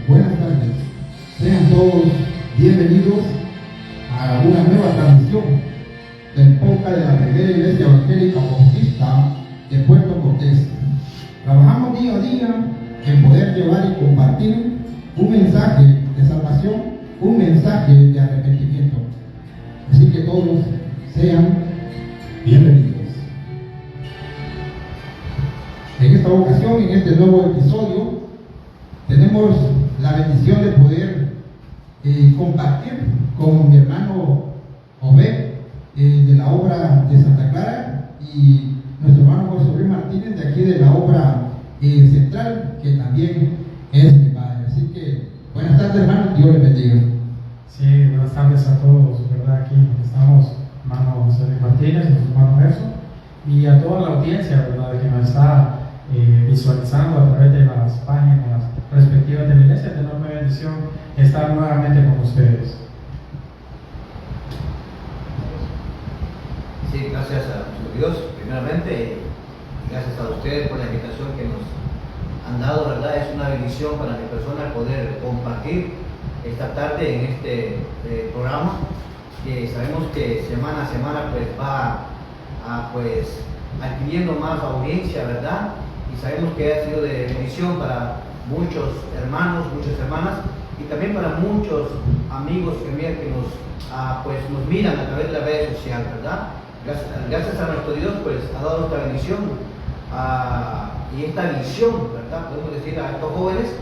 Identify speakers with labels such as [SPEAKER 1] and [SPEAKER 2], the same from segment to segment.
[SPEAKER 1] buenas tardes. Sean todos bienvenidos a una nueva transmisión del podcast de la primera iglesia evangélica bautista de Puerto Cortés. Trabajamos día a día en poder llevar y compartir un mensaje de salvación, un mensaje de arrepentimiento. Así que todos sean bienvenidos. En esta ocasión, en este nuevo episodio, tenemos la bendición de poder compartir con mi hermano Obed de la obra de Santa Clara y nuestro hermano José Luis Martínez de aquí de la obra central, que también es mi padre. Así que buenas tardes, hermano, Dios les bendiga.
[SPEAKER 2] Sí, buenas tardes a todos, ¿verdad? Aquí donde estamos, hermano José Luis Martínez, nuestro hermano Gerson, y a toda la audiencia, ¿verdad?, que nos está visualizando a través de las páginas respectivas de la iglesia. Es de enorme bendición estar nuevamente con ustedes.
[SPEAKER 3] Sí, gracias a nuestro Dios, primeramente, y gracias a ustedes por la invitación que nos han dado, ¿verdad? Es una bendición para mi persona poder compartir esta tarde en este programa, que sabemos que semana a semana pues va adquiriendo más audiencia, ¿verdad? Y sabemos que ha sido de bendición para muchos hermanos, muchas hermanas, y también para muchos amigos que nos miran a través de la red social, ¿verdad? Gracias a nuestro Dios, pues ha dado esta bendición y esta visión, ¿verdad? Podemos decir a estos jóvenes,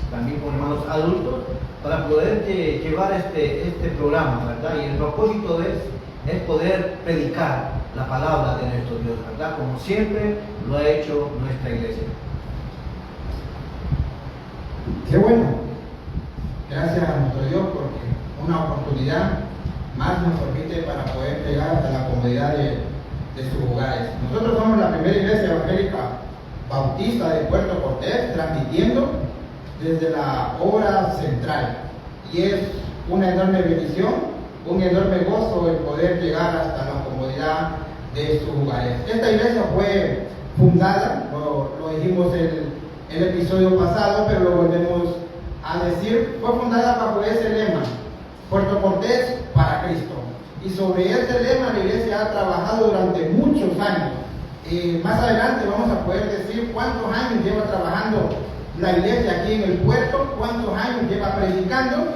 [SPEAKER 3] también con hermanos adultos, para poder llevar este programa, ¿verdad? Y el propósito es poder predicar la palabra de nuestro Dios, ¿verdad? Como siempre lo ha hecho nuestra iglesia.
[SPEAKER 1] Qué bueno. Gracias a nuestro Dios porque una oportunidad más nos permite para poder llegar hasta la comodidad de sus hogares. Nosotros somos la primera iglesia evangélica bautista de Puerto Cortés, transmitiendo desde la obra central. Y es una enorme bendición, un enorme gozo el poder llegar hasta la comodidad de sus hogares. Esta iglesia fue fundada, lo dijimos el episodio pasado, pero lo volvemos a decir, fue fundada bajo ese lema: Puerto Cortés para Cristo. Y sobre ese lema la iglesia ha trabajado durante muchos años. Más adelante vamos a poder decir cuántos años lleva trabajando la iglesia aquí en el puerto, cuántos años lleva predicando,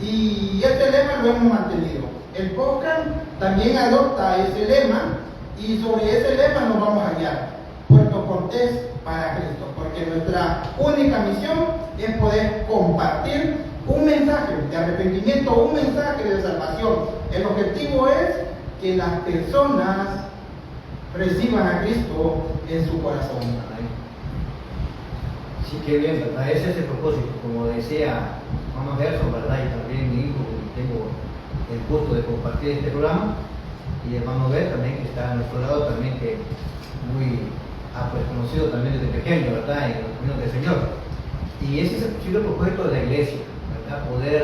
[SPEAKER 1] y este lema lo hemos mantenido. El podcast también adopta ese lema y sobre ese lema nos vamos a guiar: Puerto Cortés para Cristo, porque nuestra única misión es poder compartir un mensaje de arrepentimiento, un mensaje de salvación. El objetivo es que las personas reciban a Cristo en su corazón.
[SPEAKER 3] Sí, qué bien, ¿verdad? Ese es el propósito, como decía hermano Gerson, ¿verdad? Y también mi hijo, que tengo el gusto de compartir este programa, y hermano Bel también, que está a nuestro lado, también que muy conocido también desde pequeño, ¿verdad? En los caminos del Señor. Y ese es el posible propósito de la iglesia, ¿verdad? Poder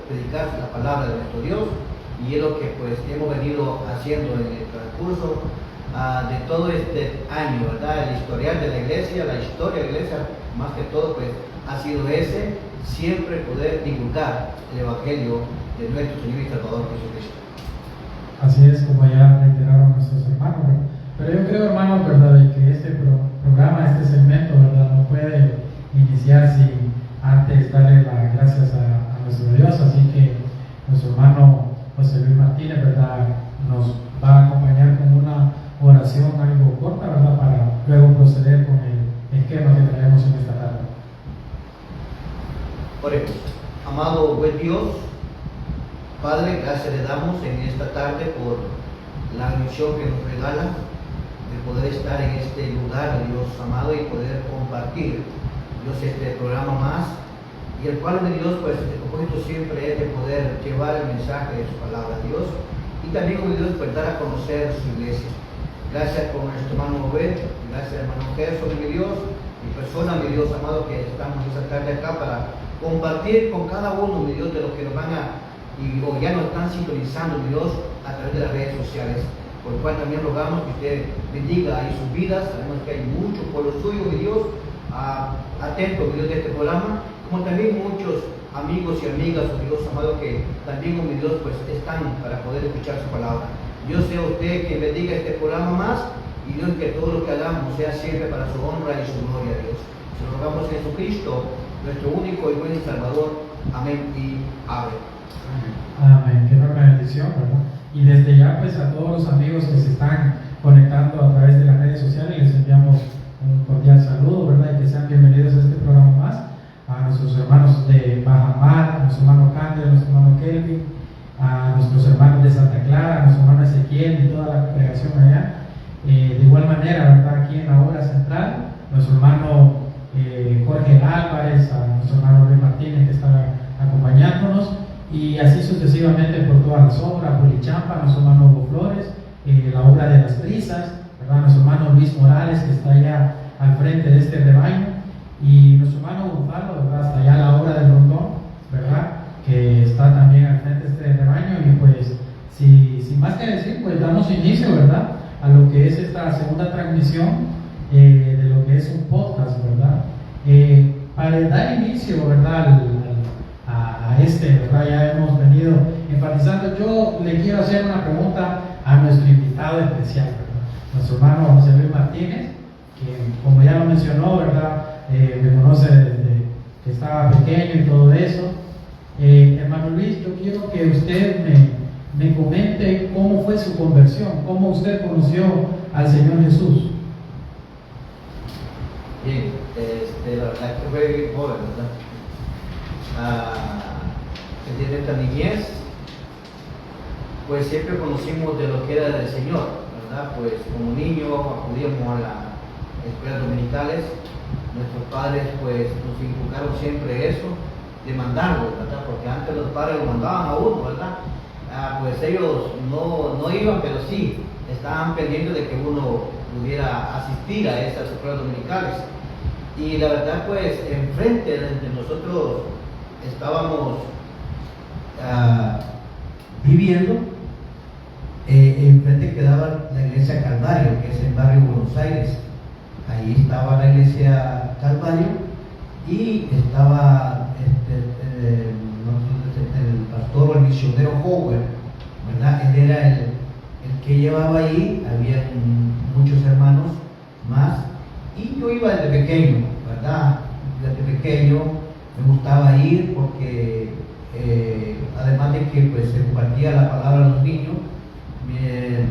[SPEAKER 3] predicar la palabra de nuestro Dios, y es lo que pues hemos venido haciendo en el transcurso de todo este año, ¿verdad? El historial de la iglesia, la historia de la iglesia, más que todo, pues ha sido ese, siempre poder divulgar el evangelio de nuestro Señor y Salvador Jesucristo.
[SPEAKER 2] Así es, como ya reiteraron nuestros hermanos, ¿verdad? Pero yo creo, hermanos, ¿verdad?, de que este programa, este segmento, ¿verdad?, no puede iniciar sin antes darle las gracias a nuestro Dios. Así que nuestro hermano José Luis Martínez, ¿verdad?, nos va a acompañar con una oración algo corta, ¿verdad?, para luego proceder con el esquema que traemos en esta tarde.
[SPEAKER 3] Oremos. Amado buen Dios, Padre, gracias le damos en esta tarde por la bendición que nos regala de poder estar en este lugar, Dios amado, y poder compartir, Dios, este programa más, y el cual de Dios, pues el propósito siempre es de poder llevar el mensaje de su palabra, Dios, y también, como Dios, pues dar a conocer su iglesia. Gracias por nuestro hermano Obed, gracias hermano Gerson, mi Dios, mi persona, mi Dios amado, que estamos esta tarde acá para compartir con cada uno, mi Dios, de los que nos van o ya nos están sintonizando, mi Dios, a través de las redes sociales, por lo cual también rogamos que usted bendiga ahí sus vidas. Sabemos que hay mucho pueblo suyo, mi Dios, atentos videos de este programa, como también muchos amigos y amigas, oh Dios amado, que también, oh mi Dios, pues están para poder escuchar su palabra. Dios sea usted quien bendiga este programa más, y Dios, que todo lo que hagamos sea siempre para su honra y su gloria, Dios. Se lo rogamos en Jesucristo, nuestro único y buen Salvador. Amén y amén.
[SPEAKER 2] Amén, qué enorme bendición, ¿verdad? Y desde ya, pues a todos los amigos que se están conectando a través de las redes sociales, les enviamos un cordial saludo, ¿verdad? Y que sean bienvenidos a este programa más. A nuestros hermanos de Bajamar, a nuestro hermano Cándido, a nuestro hermano Kelvin, a nuestros hermanos de Santa Clara, a nuestro hermano Ezequiel y toda la congregación allá. De igual manera, ¿verdad? Aquí en la obra central, nuestro hermano Jorge Álvarez, a nuestro hermano Luis Martínez que está acompañándonos, y así sucesivamente por todas las obras, Polichampa, nuestro hermano Hugo Flores, la obra de las brisas, ¿verdad? Nuestro hermano Luis Morales que está allá al frente de este rebaño, y nuestro hermano Gonzalo, ¿verdad? Hasta allá la obra del rondón, ¿verdad? Que está también al frente de este rebaño. Y pues, sin más que decir, pues damos inicio, ¿verdad? A lo que es esta segunda transmisión de lo que es un podcast, ¿verdad? Para dar inicio, ¿verdad? A este, ¿verdad? Ya hemos venido enfatizando. Yo le quiero hacer una pregunta a nuestro invitado especial, ¿verdad? Nuestro hermano José Luis Martínez, que como ya lo mencionó, ¿verdad? Me conoce desde que estaba pequeño y todo eso. Hermano Luis, yo quiero que usted me comente cómo fue su conversión, cómo usted conoció al Señor Jesús.
[SPEAKER 3] Bien, la verdad que fue bien joven, ¿verdad? Desde nuestra niñez, pues siempre conocimos de lo que era del Señor, ¿verdad? Pues como niño acudíamos a las escuelas dominicales. Nuestros padres pues nos inculcaron siempre eso, de mandarlos, ¿verdad? Porque antes los padres lo mandaban a uno, ¿verdad? Pues ellos no iban, pero sí estaban pendientes de que uno pudiera asistir a esas escuelas dominicales. Y la verdad pues enfrente de nosotros estábamos viviendo, enfrente quedaba la iglesia Calvario, que es en barrio Buenos Aires. Ahí estaba la iglesia Calvario y estaba el pastor o el misionero Howard, ¿verdad? Él era el que llevaba ahí, había muchos hermanos más, y yo iba desde pequeño, ¿verdad? Desde pequeño me gustaba ir porque además de que pues, se compartía la palabra a los niños, el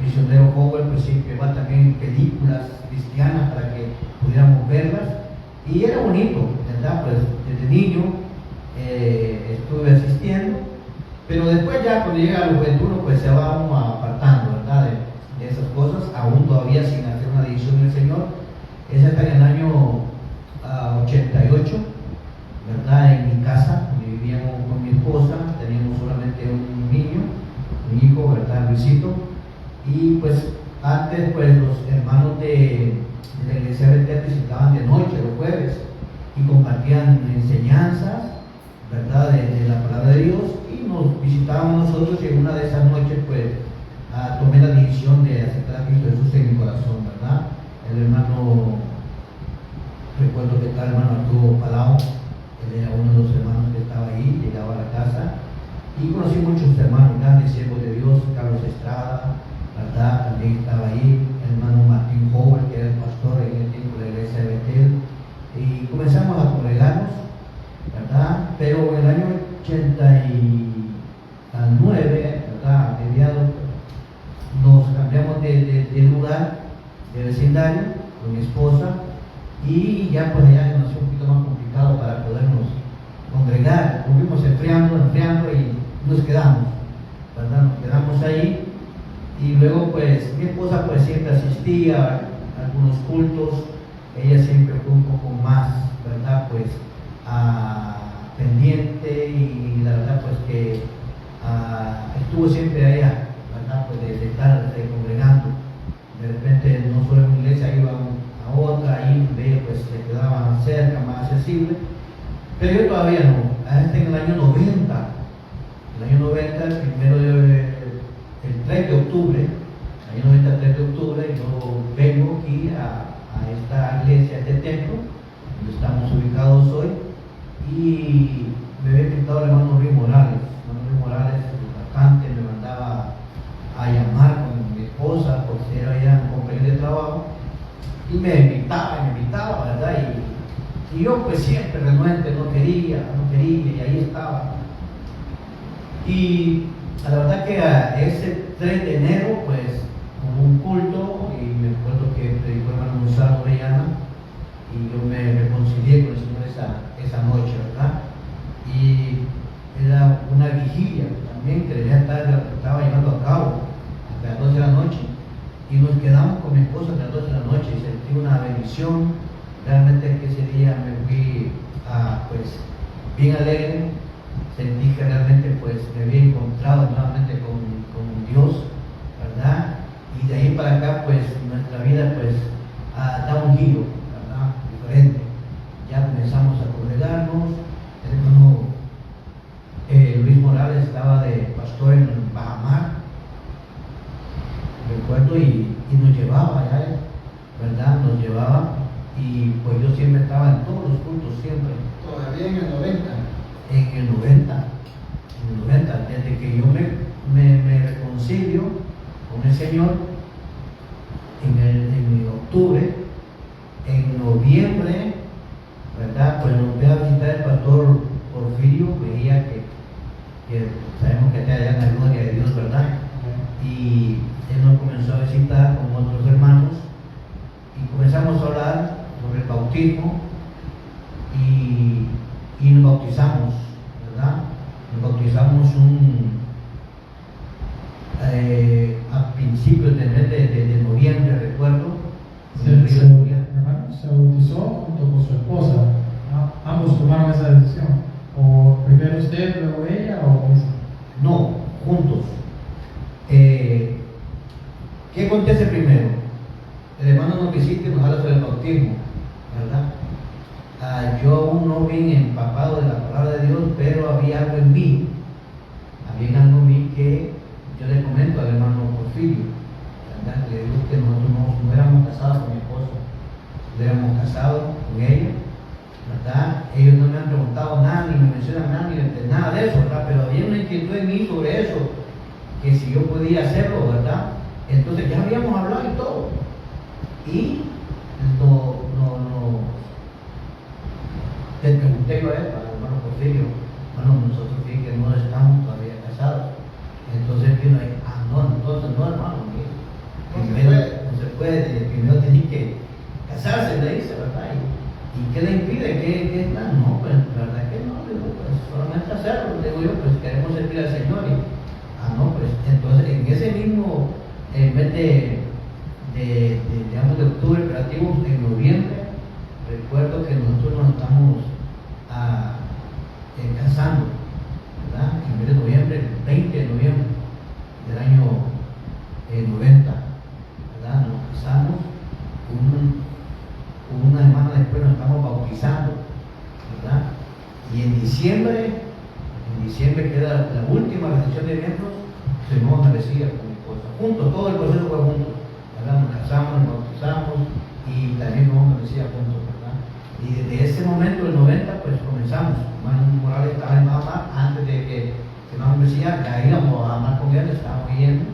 [SPEAKER 3] misionero Howard pues siempre va también películas cristianas para que pudiéramos verlas, y era bonito, ¿verdad? Pues desde niño estuve asistiendo, pero después ya cuando llega a los 21 pues se va uno apartando, ¿verdad? De esas cosas, aún todavía sin hacer una división del Señor. Es hasta en el año 88, ¿verdad? En mi casa, donde vivíamos con mi esposa, teníamos solamente un niño, un hijo, ¿verdad? Luisito. Y pues antes pues los hermanos de la iglesia Betel visitaban de noche los jueves y compartían enseñanzas, ¿verdad? De la palabra de Dios, y nos visitábamos nosotros, y en una de esas noches pues tomé la decisión de aceptar a Cristo Jesús en mi corazón, ¿verdad? El hermano, recuerdo que estaba el hermano Arturo Palau, él era uno de los hermanos que estaba ahí, llegaba a la casa, y conocí muchos hermanos grandes, siervos de Dios, Carlos Estrada, ¿verdad? También estaba ahí el hermano Martín Howard, que era el pastor en el tiempo de la iglesia de Betel, y comenzamos a congregarnos, ¿verdad? Pero en el año 89, ¿verdad? Mediados, nos cambiamos de lugar, de vecindario, con mi esposa, y ya pues allá nos hacía un poquito más complicado para podernos congregar. Nos fuimos enfriando y nos quedamos, ¿verdad? Nos quedamos ahí. Y luego pues mi esposa pues siempre asistía a algunos cultos, ella siempre fue un poco más, ¿verdad? Pues pendiente, y la verdad pues que estuvo siempre allá, ¿verdad? Pues de estar congregando. De repente no solo en una iglesia, iba a otra, ahí donde ella pues se quedaba cerca, más accesible, pero yo todavía no. Hasta en el año 90, el 3 de octubre, año 90, 3 de octubre, yo vengo aquí a esta iglesia, a este templo, predicado hoy, y me había invitado el hermano Luis Morales. El hermano Luis Morales, bastante, me mandaba a llamar con mi esposa, porque era ya un compañero de trabajo, y me invitaba, ¿verdad? Y yo pues siempre renuente, no quería, y ahí estaba. Y la verdad que ese 3 de enero, pues, hubo un culto, y me acuerdo que predicó el hermano Gonzalo Orellana, y yo me reconcilié con el Señor esa noche, ¿verdad? Y era una vigilia también que estaba llevando a cabo hasta las 12 de la noche, y nos quedamos con mi esposa hasta las 12 de la noche, y sentí una bendición. Realmente que ese día me fui pues bien alegre, sentí que realmente pues me había encontrado nuevamente con Dios, ¿verdad? Y de ahí para acá pues nuestra vida pues da un giro, ¿verdad? Diferente. Ya comenzamos a congregarnos. El hermano Luis Morales estaba de pastor en Bajamar, recuerdo, y nos llevaba allá, ¿verdad? Nos llevaba, y pues yo siempre estaba en todos los cultos, siempre.
[SPEAKER 1] Todavía en el 90.
[SPEAKER 3] En el 90, desde que yo me reconcilio con el Señor en octubre, en noviembre, ¿verdad? Pues nos voy a visitar el pastor Porfirio, veía que sabemos que está allá en la gloria de Dios, ¿verdad? Y él nos comenzó a visitar con otros hermanos, y comenzamos a hablar sobre el bautismo, y nos bautizamos, ¿verdad? Nos bautizamos a principios del mes de noviembre, recuerdo.
[SPEAKER 2] Se bautizó junto con su esposa, ¿no? Ambos tomaron esa decisión, o primero usted, luego ella, o
[SPEAKER 3] no, juntos. ¿Qué acontece primero? El hermano nos visita y nos habla sobre el bautismo, ¿verdad? Yo aún no bien empapado de la palabra de Dios, pero había algo en mí que yo le comento al hermano Porfirio, ¿verdad? Le digo que nosotros no éramos casados con mi esposa, no éramos casados con ella, ¿verdad? Ellos no me han preguntado nada, ni me mencionan nada, ni de nada de eso, ¿verdad? Pero había una inquietud en mí sobre eso, que si yo podía hacerlo, ¿verdad? Entonces ya habíamos hablado y todo, y le pregunté yo a él, al hermano Porfirio, bueno, nosotros sí que no estamos todavía casados. Entonces vino ahí, entonces no, hermano, no se puede, primero tiene que casarse, le dice, ¿verdad? ¿Y qué le impide? ¿Qué plan? No, pues la verdad que no, digo, pues solamente hacerlo, digo yo, pues queremos servir al Señor. No, pues entonces en ese mismo mes de octubre, operativo, en noviembre, recuerdo que nosotros nos estamos casando, ¿verdad? En el mes de noviembre, el 20 de noviembre del año 90, ¿verdad? Nos casamos, una semana después nos estamos bautizando, ¿verdad? Y en diciembre que era la última recepción de miembros, firmamos una recibida con mi esposa, juntos, todo el proceso fue juntos, ¿verdad? Nos casamos, nos bautizamos y también firmamos una recibida juntos, ¿verdad? Y desde ese momento, del 90, pues comenzamos. Hermano Morales estaba en Baja, antes de que firmamos membresía, ya íbamos a Baja con él, estábamos yendo,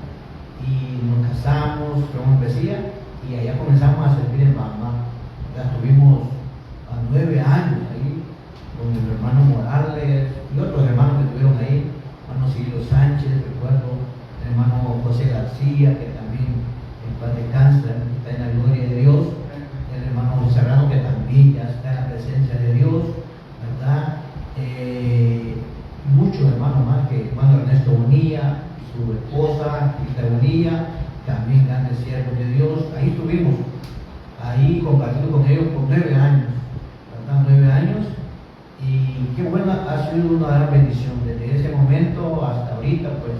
[SPEAKER 3] y nos casamos, firmamos membresía, y allá comenzamos a servir en Baja. Ya estuvimos 9 años ahí, con el hermano Morales y otros hermanos que estuvieron ahí, hermano Cirilo Sánchez, recuerdo, el hermano José García, que también en paz descansa, está en la gloria de Dios, el hermano José Serrano, que también ya está en la presencia de Dios, ¿verdad? Muchos hermanos más, que hermano Ernesto Bonilla, su esposa, Crista Bonilla, también grandes siervos de Dios. Ahí estuvimos, ahí compartiendo con ellos por 9 años, ¿verdad? 9 años, y qué buena, ha sido una gran bendición. Desde ese momento hasta ahorita, pues,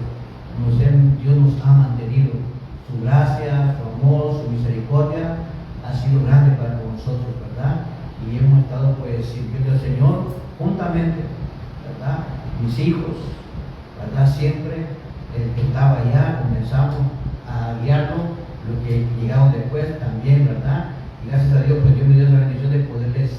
[SPEAKER 3] Dios nos ha mantenido. Su gracia, su amor, su misericordia ha sido grande para nosotros, ¿verdad? Y hemos estado, pues, sirviendo al Señor juntamente, ¿verdad? Mis hijos, ¿verdad? Siempre el que estaba allá, comenzamos a guiarlo, lo que llegamos después también, ¿verdad? Y gracias a Dios, pues Dios me dio la bendición de poderles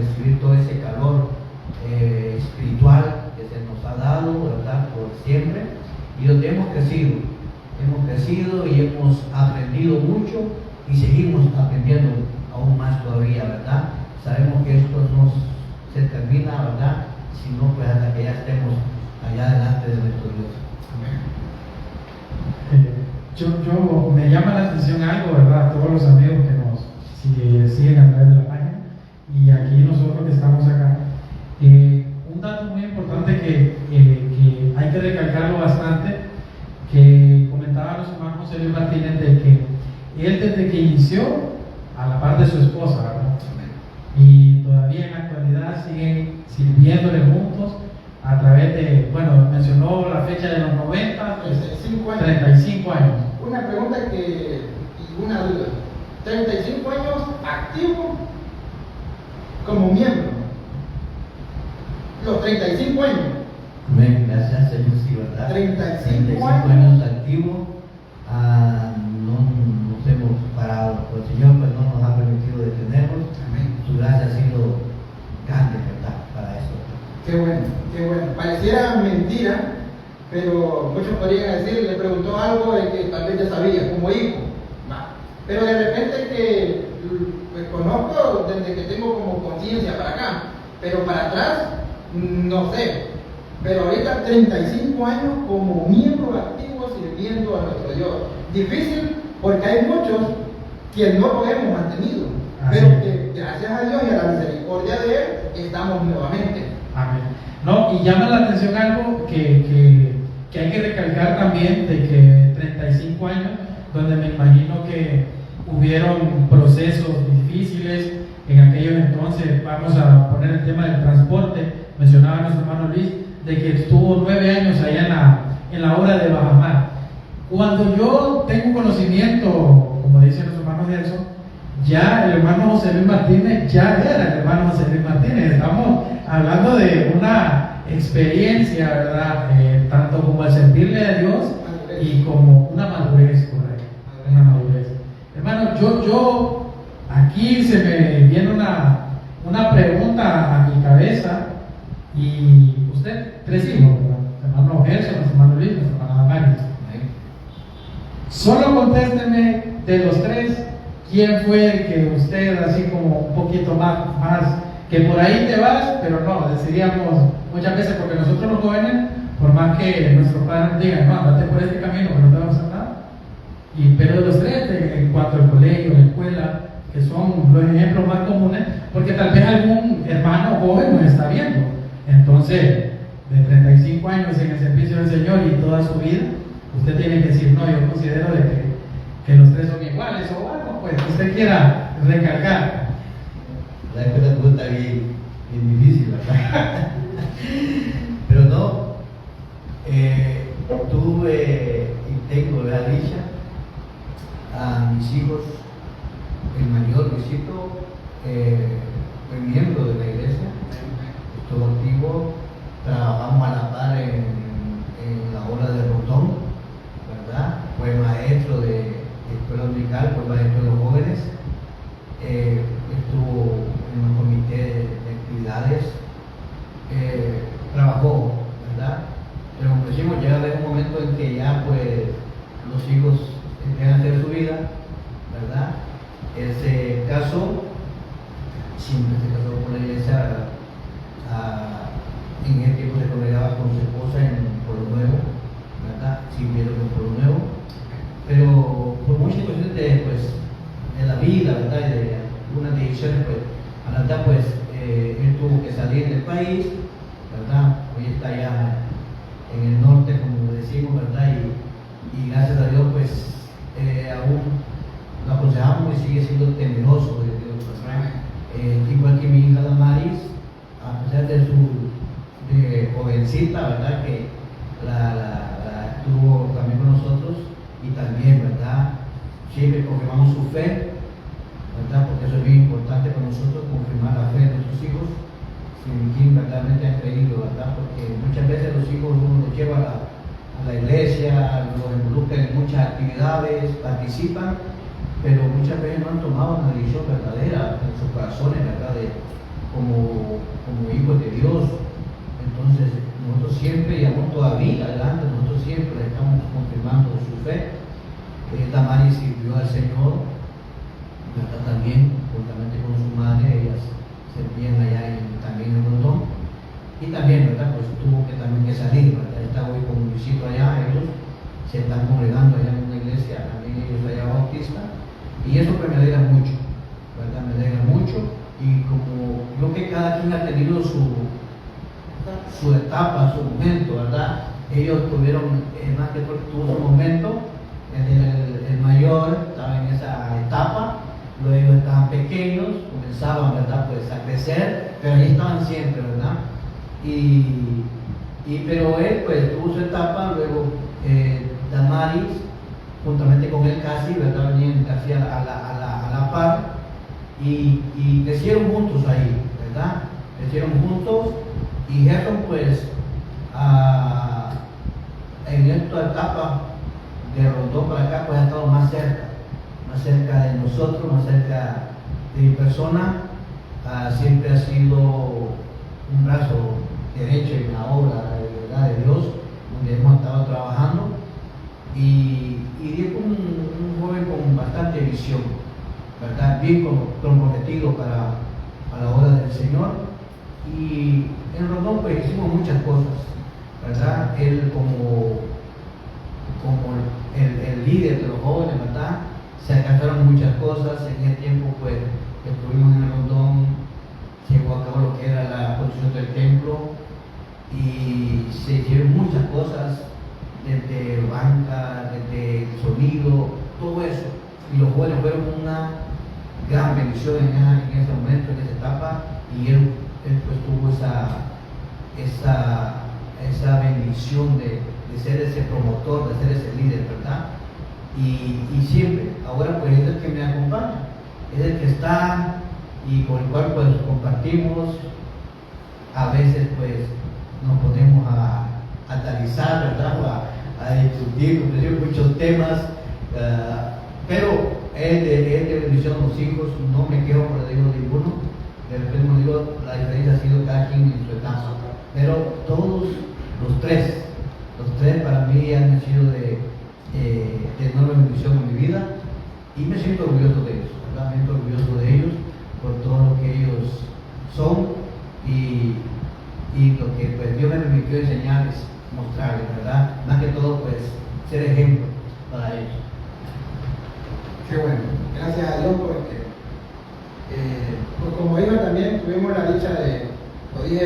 [SPEAKER 3] recibir todo ese calor espiritual que se nos ha dado, ¿verdad? Por siempre, y donde hemos crecido y hemos aprendido mucho y seguimos aprendiendo aún más todavía, ¿verdad? Sabemos que esto no se termina, ¿verdad? Sino pues hasta que ya estemos allá delante de nuestro Dios.
[SPEAKER 2] Yo me llama la atención algo, ¿verdad? Todos los amigos que nos siguen a través de la página y aquí nosotros que estamos acá. Un dato muy importante que hay que recalcarlo bastante, que comentaba los hermanos José Luis Martínez, de que él desde que inició, a la par de su esposa, ¿verdad? Y todavía en la actualidad siguen sirviéndole juntos a través de, bueno, mencionó la fecha de los 90,
[SPEAKER 1] 35 años.
[SPEAKER 2] 35 años.
[SPEAKER 1] Una pregunta y una duda. 35 años activo como miembro. Los 35 años.
[SPEAKER 3] Amén, gracias Señor, sí, ¿verdad?
[SPEAKER 1] 35
[SPEAKER 3] años activos, no nos hemos parado. El Señor pues no nos ha permitido detenernos.
[SPEAKER 1] Amén.
[SPEAKER 3] Su gracia ha sido grande, ¿verdad? Para eso.
[SPEAKER 1] Qué bueno, qué bueno. Pareciera mentira, pero muchos podrían decir, le preguntó algo de que tal vez ya sabía, como hijo. Va. Pero de repente que pues, conozco desde que tengo como conciencia para acá, pero para atrás, no sé. Pero ahorita 35 años como miembro activo sirviendo a nuestro Dios. Difícil porque hay muchos que no lo hemos mantenido, pero que gracias a Dios y a la misericordia de Él estamos nuevamente.
[SPEAKER 2] Amén. No, y llama la atención algo que hay que recalcar también, de que 35 años, donde me imagino que hubieron procesos difíciles en aquellos entonces. Vamos a poner el tema del transporte. Mencionaba nuestro hermano Luis de que estuvo 9 años allá en la obra de Bajamar. Cuando yo tengo conocimiento, como dice nuestro hermano Gerson, ya el hermano José Luis Martínez ya era el hermano José Luis Martínez. Estamos hablando de una experiencia, ¿verdad? Tanto como al servirle a Dios y como una madurez por ahí. Una madurez. Hermano, yo aquí se me viene una pregunta a mi cabeza. Y usted, 3 hijos, ¿verdad? Hermano Gerson, nuestro hermano Luis, nuestra hermana Damaris. Solo contésteme de los 3, ¿quién fue el que usted, así como un poquito más, que por ahí te vas, pero no, decidíamos muchas veces, porque nosotros los jóvenes, por más que nuestros padres nos digan, no, andate por este camino, que no te vamos a hacer nada. Pero de los 3, en cuanto al colegio, la escuela, que son los ejemplos más comunes, porque tal vez algún hermano joven nos está viendo. Entonces, de 35 años en el servicio del Señor y toda su vida, usted tiene que decir, no, yo considero de que los 3 son iguales, o algo pues que usted quiera recalcar.
[SPEAKER 3] La verdad es una pregunta bien difícil, ¿verdad? Pero no, tuve y tengo la dicha a mis hijos, el mayor Luisito, fue miembro de la iglesia, estuvo activo, trabajamos a la par en la obra de Rotón, ¿verdad? Fue maestro de escuela dominical, fue maestro de los jóvenes, estuvo en un comité de actividades, trabajó, ¿verdad? Pero como decimos, llega un momento en que ya pues los hijos empiezan a hacer su vida, ¿verdad? Él se casó, siempre se casó con la iglesia, en el tiempo se congregaba con su esposa en Pueblo Nuevo, ¿verdad? Sirvieron en Pueblo Nuevo, pero por muchas cuestiones de la vida, ¿verdad? Y de algunas decisiones, pues, a la verdad, pues, él tuvo que salir del país, ¿verdad? Hoy está ya en el norte, como decimos, ¿verdad? Y gracias a Dios, pues, aún lo aconsejamos y sigue siendo temeroso de Dios, ¿verdad? Igual que mi hija Damaris, a pesar de su jovencita, ¿verdad? Que la estuvo también con nosotros y también, ¿verdad? Siempre confirmamos su fe, ¿verdad? Porque eso es bien importante para nosotros, confirmar la fe de nuestros hijos, sin quien verdaderamente han creído, ¿verdad? Porque muchas veces los hijos uno los lleva a la iglesia, los involucra en muchas actividades, participan, pero muchas veces no han tomado una decisión verdadera nuestros corazones, ¿verdad? Como hijos de Dios. Entonces, nosotros siempre, y aún todavía adelante, nosotros siempre estamos confirmando su fe. Damaris sirvió al Señor, ¿verdad? También, juntamente con su madre, ellas servían allá también en Rondón. Y también, ¿verdad? Pues tuvo que también que salir, ¿verdad? Está hoy con Luisito allá, ellos se están congregando allá en una iglesia, también ellos allá bautista. Y eso pues me alegra mucho, ¿verdad? Me alegra mucho. Y como yo que cada quien ha tenido su etapa, su momento, ¿verdad? Ellos tuvieron, más que todo, tuvo su momento, el mayor estaba en esa etapa, luego estaban pequeños, comenzaban, ¿verdad? Pues a crecer, pero ahí estaban siempre, ¿verdad? Pero él pues tuvo su etapa, luego Damaris, juntamente con él casi, ¿verdad? Venían casi a la par y crecieron juntos ahí, ¿verdad? Crecieron juntos y Gerson pues en esta etapa de Rondón para acá pues ha estado más cerca de nosotros, más cerca de mi persona. Siempre ha sido un brazo derecho en la obra de Dios, donde hemos estado trabajando, y es un joven con bastante visión, ¿verdad? Bien comprometido para la obra del Señor. Y en Rondón pues hicimos muchas cosas, ¿verdad? Él como el líder de los jóvenes, ¿verdad? Se alcanzaron muchas cosas. En ese tiempo pues estuvimos en el Rondón, se llevó a cabo lo que era la construcción del templo y se hicieron muchas cosas, desde banca, desde sonido, todo eso. Y los jóvenes fueron una gran bendición en ese momento, en esa etapa, y él pues tuvo esa bendición de ser ese promotor, de ser ese líder, ¿verdad? Y siempre, ahora pues es el que me acompaña, es el que está y con el cual pues compartimos. A veces pues nos ponemos a analizar, ¿verdad? A discutir muchos temas, pero es de bendición a los hijos, no me quejo por el hijo de ninguno. De repente, como digo, la diferencia ha sido cada quien en su etapa, pero todos los tres para mí han sido de enorme bendición en mi vida, y me siento orgulloso de ellos, ¿verdad? Me siento orgulloso de ellos por todo lo que ellos son y lo que pues Dios me permitió enseñarles, mostrarles, ¿verdad? Más que todo pues ser ejemplo para ellos.
[SPEAKER 1] Qué bueno, gracias a Dios porque pues como dijo también, tuvimos la dicha lo dije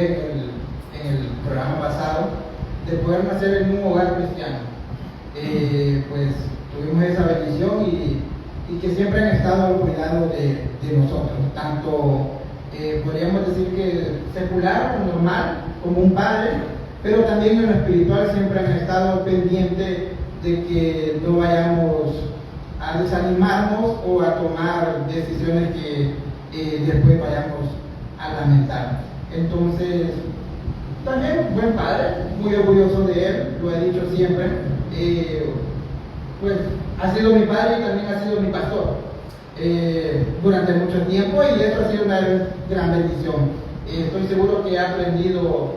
[SPEAKER 1] en el programa pasado, de poder nacer en un hogar cristiano. Pues tuvimos esa bendición y que siempre han estado al cuidado de nosotros, tanto podríamos decir que secular, normal, como un padre, pero también en lo espiritual siempre han estado pendientes de que no vayamos a desanimarnos o a tomar decisiones que después vayamos a lamentar. Entonces, también buen padre, muy orgulloso de él, lo he dicho siempre. Pues ha sido mi padre y también ha sido mi pastor durante mucho tiempo, y eso ha sido una gran bendición. Estoy seguro que he aprendido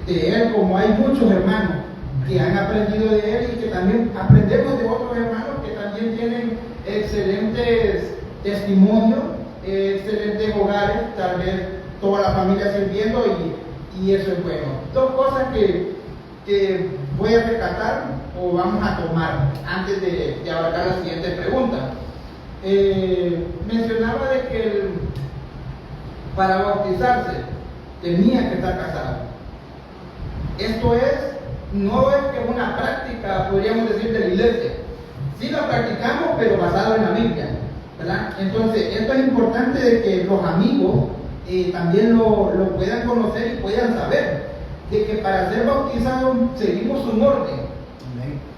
[SPEAKER 1] de él, como hay muchos hermanos que han aprendido de él y que también aprendemos de otros hermanos que también tienen excelentes testimonios, excelentes hogares, tal vez toda la familia sirviendo, y eso es bueno. Dos cosas que voy a rescatar o vamos a tomar antes de abarcar la siguiente pregunta. Mencionaba de que para bautizarse tenía que estar casado. Esto no es que una práctica, podríamos decir, de la iglesia. Sí la practicamos, pero basado en la Biblia, ¿verdad? Entonces, esto es importante de que los amigos también lo puedan conocer y puedan saber de que para ser bautizados seguimos un orden.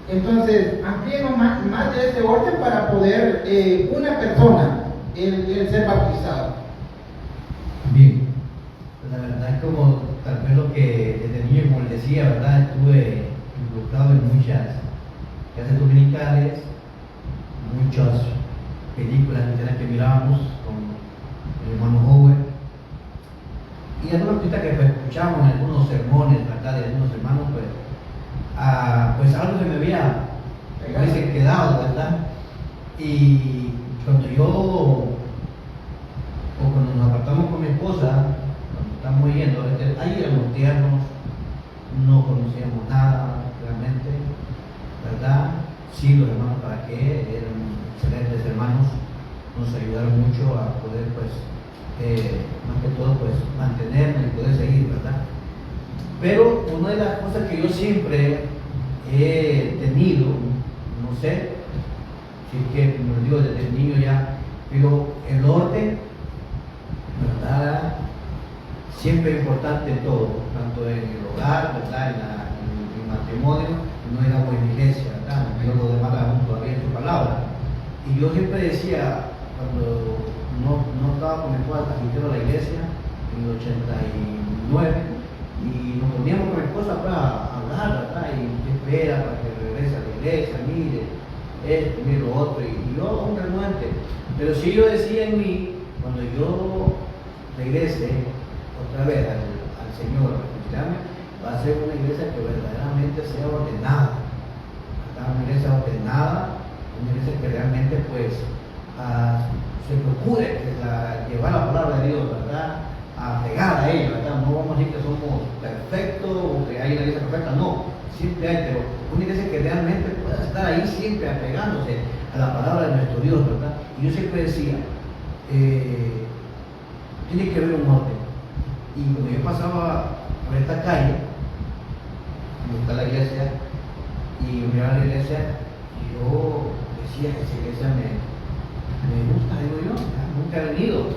[SPEAKER 1] Entonces, amplíenos más de ese orden para poder una persona el ser bautizado.
[SPEAKER 3] Bien, pues la verdad es como tal vez lo que desde niño, como les decía, ¿verdad? Estuve involucrado en muchas clases dominicales, muchas películas que mirábamos con el hermano y algunas cositas que pues, escuchamos en algunos sermones, ¿verdad? De algunos hermanos, pues algo se me había quedado, ¿verdad? Y cuando cuando nos apartamos con mi esposa, cuando estamos yendo, ahí éramos tiernos, no conocíamos nada realmente, ¿verdad? Sí, los hermanos, ¿para qué? Eran excelentes hermanos, nos ayudaron mucho a poder, pues, más que todo, pues, mantenernos y poder seguir, ¿verdad? Pero una de las cosas que yo siempre he tenido, no sé, si es que, como digo, desde niño ya, pero el orden, ¿verdad? Siempre es importante en todo, tanto en el hogar, ¿verdad? En el matrimonio, no éramos en la iglesia, ¿verdad? Dios lo demás aún todavía en su palabra. Y yo siempre decía, cuando no estaba con mi esposa asistiendo a la iglesia, en el 89, y nos poníamos con mi esposa para hablar, ¿verdad? Y qué espera para que regrese a la iglesia, mire esto, mire lo otro, y yo un renuente. Pero sí yo decía en mí, cuando yo regrese otra vez al Señor, a reconciliarme, va a ser una iglesia que verdaderamente sea ordenada, ¿verdad? Una iglesia ordenada, una iglesia que realmente pues se procure llevar la palabra de Dios, ¿verdad? Apegada a ella, ¿verdad? No vamos a decir que somos perfectos o que hay una iglesia perfecta, no, siempre hay, pero una iglesia que realmente pueda estar ahí siempre apegándose a la palabra de nuestro Dios, ¿verdad? Y yo siempre decía, tiene que haber un orden. Y cuando yo pasaba por esta calle, donde está la iglesia, y yo miraba la iglesia, yo decía que esa iglesia me gusta, digo yo, nunca he venido,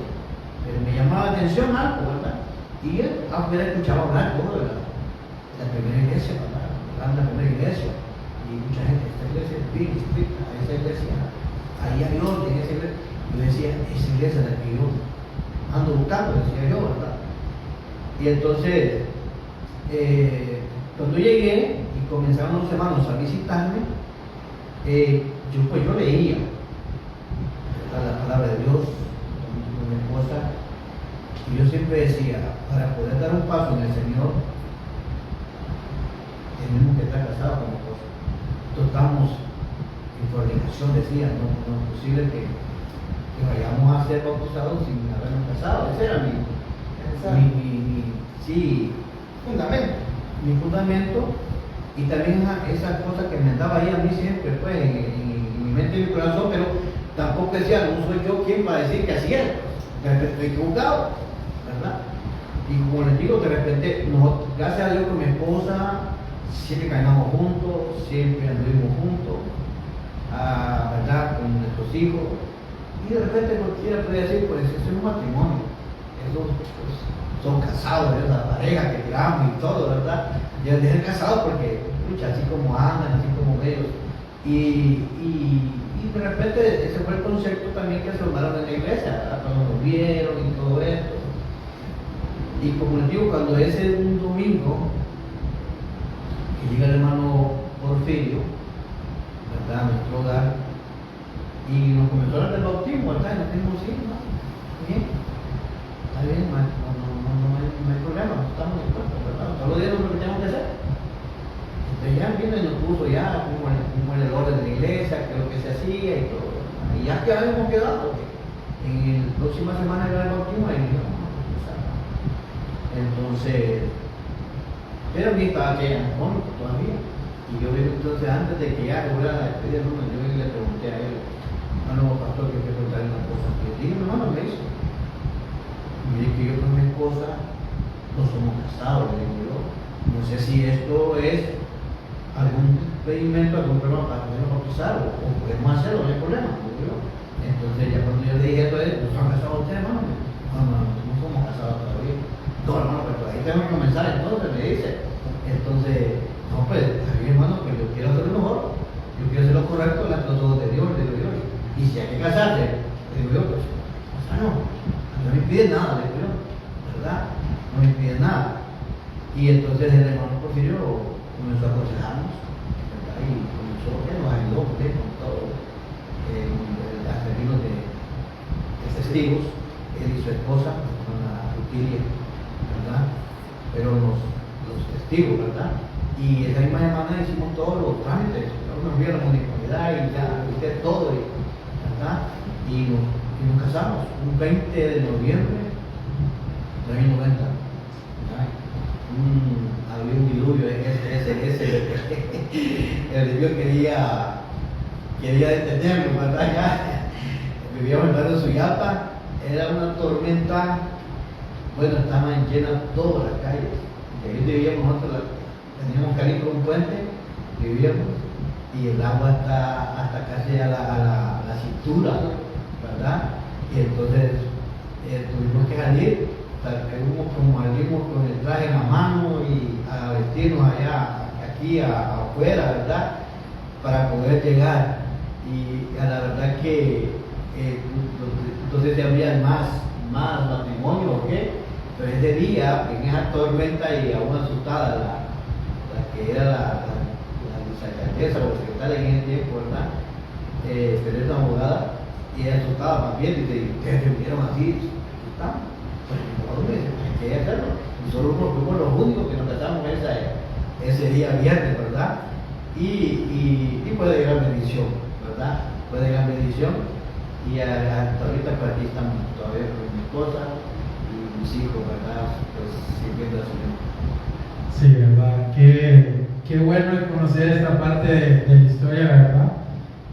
[SPEAKER 3] pero me llamaba la atención algo, ¿verdad? Y él afuera escuchaba hablar todo de la primera iglesia, ¿verdad? Hablando de la primera iglesia, y mucha gente, esta iglesia es bien estricta, esa iglesia, ahí hay orden, esa iglesia. Yo decía, esa iglesia es la que yo ando buscando, decía yo, ¿verdad? Y entonces, cuando llegué y comenzaron los hermanos a visitarme, yo leía la palabra de Dios con mi esposa, y yo siempre decía, para poder dar un paso en el Señor, tenemos que estar casados con mi esposa. Entonces estamos en fornicación, decía, no es posible que vayamos a ser bautizados sin habernos casado. Ese era mi
[SPEAKER 1] fundamento.
[SPEAKER 3] Mi fundamento, y también esa cosa que me andaba ahí a mí siempre, pues, en mi mente y mi corazón, pero tampoco decía, no soy yo quien va a decir que así es, estoy equivocado, ¿verdad? Y como les digo, de repente, gracias a Dios con mi esposa, siempre caminamos juntos, siempre anduvimos juntos, ¿verdad? Con nuestros hijos, y de repente cualquiera puede decir, pues, eso es un matrimonio, esos pues, son casados, ¿verdad? La pareja que tiramos y todo, ¿verdad? Deben de ser casados porque, escucha, así como andan, así como ellos, y de repente ese fue el concepto también que se formaron en la iglesia, cuando nos vieron y todo esto. Y como les digo, cuando ese un domingo que llega el hermano Porfirio, ¿verdad?, a nuestro hogar, y nos comenzó a hablar del bautismo, ¿verdad? Y nos dijimos, sí, ¿no? Bien, está bien, no hay problema, estamos dispuestos, ¿verdad? Solo dieron lo que tenemos que hacer. Entonces ya vino y nos puso ya como en el orden de la iglesia, que es lo que se hacía y todo. Y ya que habíamos quedado, en la próxima semana era el bautismo y dijimos, entonces, pero mi estaba aquella cómico todavía. Y yo vi entonces, antes de que ya fuera la despedida, yo le pregunté a él, hermano pastor, que quiero contarle una cosa. Y dije, hermano, me dice, mire que yo con mi esposa no somos casados, le digo yo. No sé si esto es algún impedimento, algún problema para podernos bautizar, o podemos hacerlo, no hay problema, le digo yo. Entonces ya cuando yo le dije esto, ¿no están casados ustedes, hermano? No somos casados todavía. No, hermano, pero ahí tengo que comenzar entonces, me dice. Entonces, no, pues, a mí, hermano, que yo quiero hacer lo mejor, yo quiero hacer lo correcto delante de los ojos de Dios, le digo yo. Y si hay que casarse, le digo yo, pues, no me impide nada, le digo yo, ¿verdad? No me impide nada. Y entonces el hermano Porfirio comenzó a aconsejarnos, ¿verdad? Y comenzó, él nos ayudó con todo, a servir de testigos, él y su esposa, con la Rutilia, ¿verdad? Pero los testigos, ¿verdad? Y esa misma semana hicimos todos los trámites, nos fui a la municipalidad y ya, hice todo, ¿verdad? Y nos casamos un 20 de noviembre del año 90. ¿Verdad? Había un diluvio, el diluvio quería detenerlo, ¿verdad? Ya vivíamos en el barrio Suyapa, era una tormenta, bueno, estaban llenas todas las calles, y ahí vivíamos nosotros, teníamos que ir por un puente, vivíamos, y el agua hasta casi a la cintura, ¿verdad? Y entonces tuvimos que salir, salimos con el traje en la mano y a vestirnos aquí afuera, ¿verdad? Para poder llegar. Y a la verdad que entonces se había más matrimonio o qué, pero ese día, en esa tormenta y aún asustada, la que era la vicealcaldesa o la secretaria en ese tiempo, ¿verdad? Pero es una abogada, y ella asustada más bien, dice, ustedes se vieron así, asustados, pues hay que hacerlo. Y solo fuimos los únicos que nos casamos ese día viernes, ¿verdad? Y fue de gran bendición, ¿verdad? Fue de gran bendición. Y hasta ahorita pues aquí estamos todavía con mi esposa y mis hijos, ¿verdad? Pues sirviendo al Señor.
[SPEAKER 2] Sí, ¿verdad? Qué bueno conocer esta parte de la historia, ¿verdad?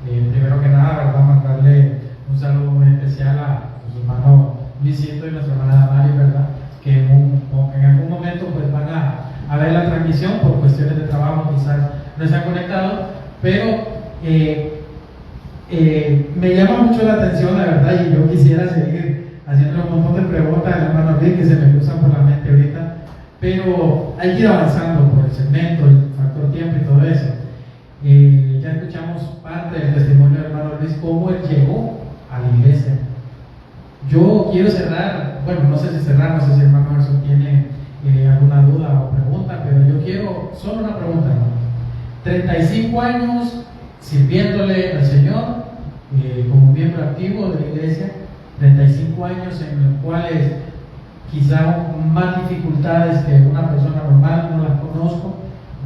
[SPEAKER 2] Primero que nada, ¿verdad? Mandarle un saludo muy especial a su hermano Luisito y nuestra hermana Mari, ¿verdad? Que en algún momento pues van a ver la transmisión por cuestiones de trabajo, quizás no están conectados, pero me llama mucho la atención, la verdad, y yo quisiera seguir haciendo un montón de preguntas al hermano Luis que se me cruzan por la mente ahorita, pero hay que ir avanzando por el segmento, el factor tiempo y todo eso. Ya escuchamos parte del testimonio del hermano Luis, cómo él llegó a la iglesia. Yo quiero cerrar, bueno, no sé si cerrar, no sé si el hermano Gerson tiene alguna duda o pregunta, pero yo quiero, solo una pregunta, hermano. 35 años sirviéndole al Señor como miembro activo de la iglesia, 35 años en los cuales quizá más dificultades que una persona normal, no las conozco.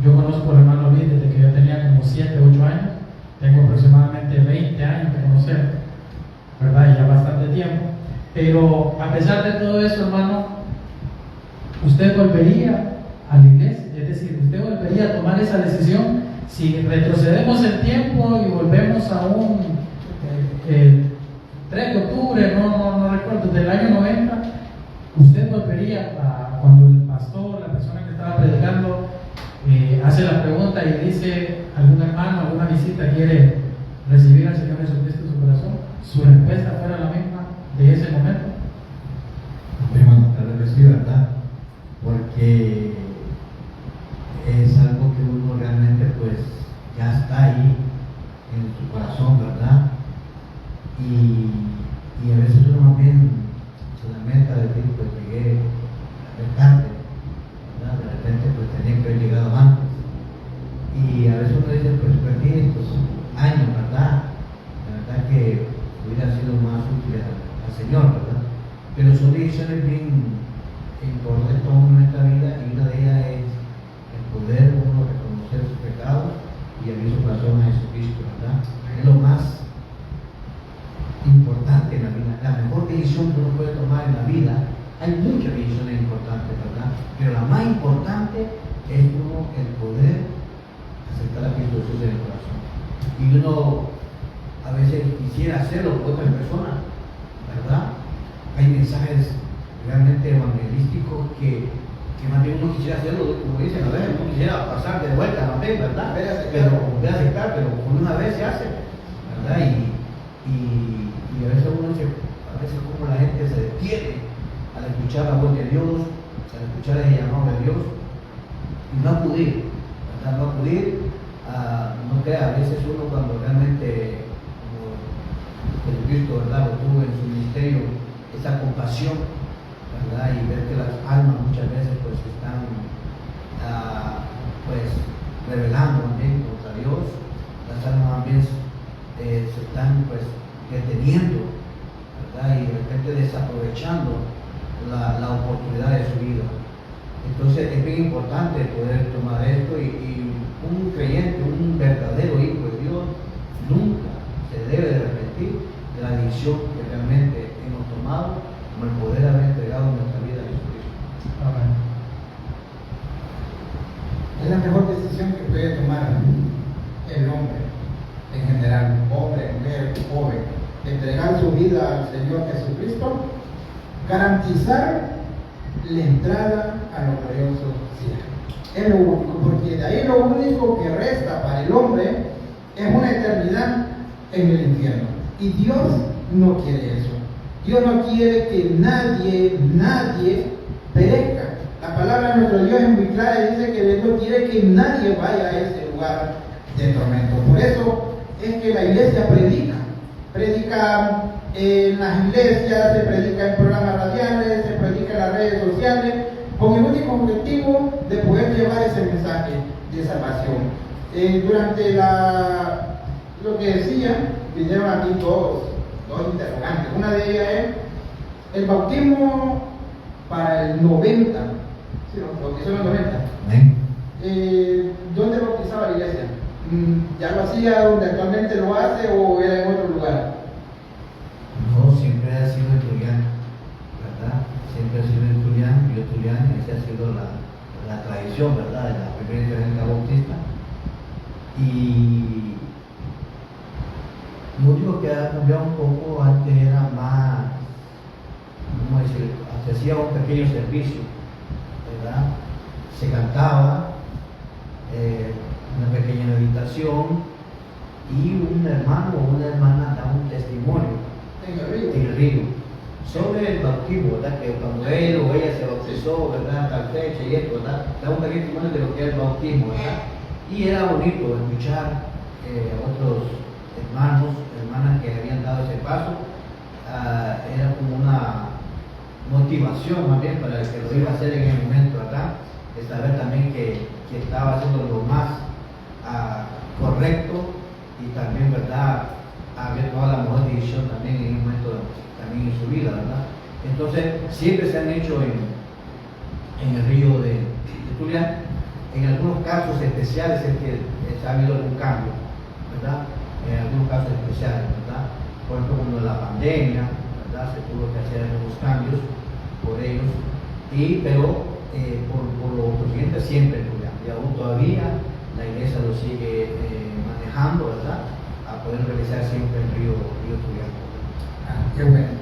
[SPEAKER 2] Yo conozco al hermano Luis desde que yo tenía como 7, 8 años, tengo aproximadamente 20 años de conocerlo, ¿verdad? Y ya bastante tiempo. Pero a pesar de todo eso, hermano, ¿usted volvería a la iglesia? Es decir, ¿usted volvería a tomar esa decisión? Si retrocedemos el tiempo y volvemos a el 3 de octubre, no recuerdo, del año 90, ¿usted volvería cuando el pastor, la persona que estaba predicando, hace la pregunta y dice, algún hermano, alguna visita quiere recibir al Señor Jesucristo en su corazón? ¿Su respuesta fuera la misma de ese momento?
[SPEAKER 4] Hermano, claro que sí, ¿verdad? Porque es algo que uno realmente pues ya está ahí en su corazón, ¿verdad? Y a veces uno más bien se lamenta de decir, pues llegué tarde, ¿verdad? De repente pues tenía que haber llegado antes. Y a veces uno dice, pues perdí estos años, ¿verdad? La verdad que hubiera sido más útil al Señor, ¿verdad? Pero son decisiones bien importantes para uno en esta vida, y una de ellas es el poder uno reconocer sus pecados y abrir su corazón a Jesucristo, ¿verdad? Es lo más importante en la vida, la mejor decisión que uno puede tomar en la vida. Hay muchas decisiones importantes, ¿verdad? Pero la más importante es uno el poder aceptar a Cristo Jesús en el corazón. Y uno a veces quisiera hacerlo por otras personas, ¿verdad? Hay mensajes realmente evangelísticos que más bien uno quisiera hacerlo, como dicen, a veces uno quisiera pasar de vuelta, más bien, ¿verdad? Pero de aceptar, pero por una vez se hace, ¿verdad? Y a veces uno dice, a veces como la gente se detiene al escuchar la voz de Dios, al escuchar el llamado de Dios, y no acudir, ¿verdad? No acudir, no crea, a veces uno cuando realmente, como Jesucristo, ¿verdad? Lo tuvo en su ministerio, esa compasión, ¿verdad? Y ver que las almas muchas veces pues están pues revelando también contra Dios, las almas también se están pues deteniendo, ¿verdad? Y de repente desaprovechando la oportunidad de su vida. Entonces es bien importante poder tomar esto y un creyente, un verdadero hijo de Dios, nunca se debe de arrepentir de la decisión que realmente hemos tomado, como el poder haber entregado nuestra vida a Jesucristo.
[SPEAKER 2] Amén.
[SPEAKER 1] Es la mejor decisión que puede tomar el hombre en general, hombre, mujer, joven, entregar su vida al Señor Jesucristo, garantizar la entrada a los gloriosos cielos. Es lo único, porque de ahí lo único que resta para el hombre es una eternidad en el infierno. Y Dios no quiere eso. Dios no quiere que nadie perezca. La palabra de nuestro Dios es muy clara y dice que Él no quiere que nadie vaya a ese lugar de tormento. Por eso es que la iglesia predica en las iglesias, se predica en programas radiales, se predica en las redes sociales, con el único objetivo de poder llevar ese mensaje de salvación. Durante lo que decía, vinieron aquí dos interrogantes. Una de ellas es el bautismo para el 90. Sí, lo bautizó en el 90.
[SPEAKER 4] Amén.
[SPEAKER 1] ¿Dónde bautizaba la iglesia? ¿Ya lo hacía donde actualmente lo hace o era en otro lugar?
[SPEAKER 4] No, siempre ha sido en Tulián, ¿verdad? Siempre ha sido en Tulián, Río Tulián, esa ha sido la tradición, ¿verdad? De la primera iglesia bautista. Y lo único que ha cambiado un poco, antes era más, ¿cómo decir? Se hacía un pequeño servicio, ¿verdad? Se cantaba, una pequeña meditación y un hermano o una hermana da un testimonio en el río sobre el bautismo, ¿verdad? Que cuando él o ella se bautizó, ¿verdad? Tal fecha y esto, ¿verdad? Da un pequeño testimonio de lo que es el bautismo, ¿verdad? Y era bonito escuchar a otros hermanos, hermanas que habían dado ese paso. Era como una motivación más bien para el que lo iba a hacer en el momento, ¿verdad? De saber también que estaba haciendo lo más correcto y también, ¿verdad? Haber tomado la mejor decisión también en un momento también en su vida, ¿verdad? Entonces siempre se han hecho en el río de Tulián. En algunos casos especiales es que ha habido algún cambio, ¿verdad? En algunos casos especiales, ¿verdad? Por ejemplo, como la pandemia, ¿verdad? Se tuvo que hacer algunos cambios por ellos, pero por lo consiguiente siempre en Tulián. Y aún todavía la iglesia lo sigue manejando, ¿verdad? A poder realizar siempre el río Tulián.
[SPEAKER 1] Qué bueno.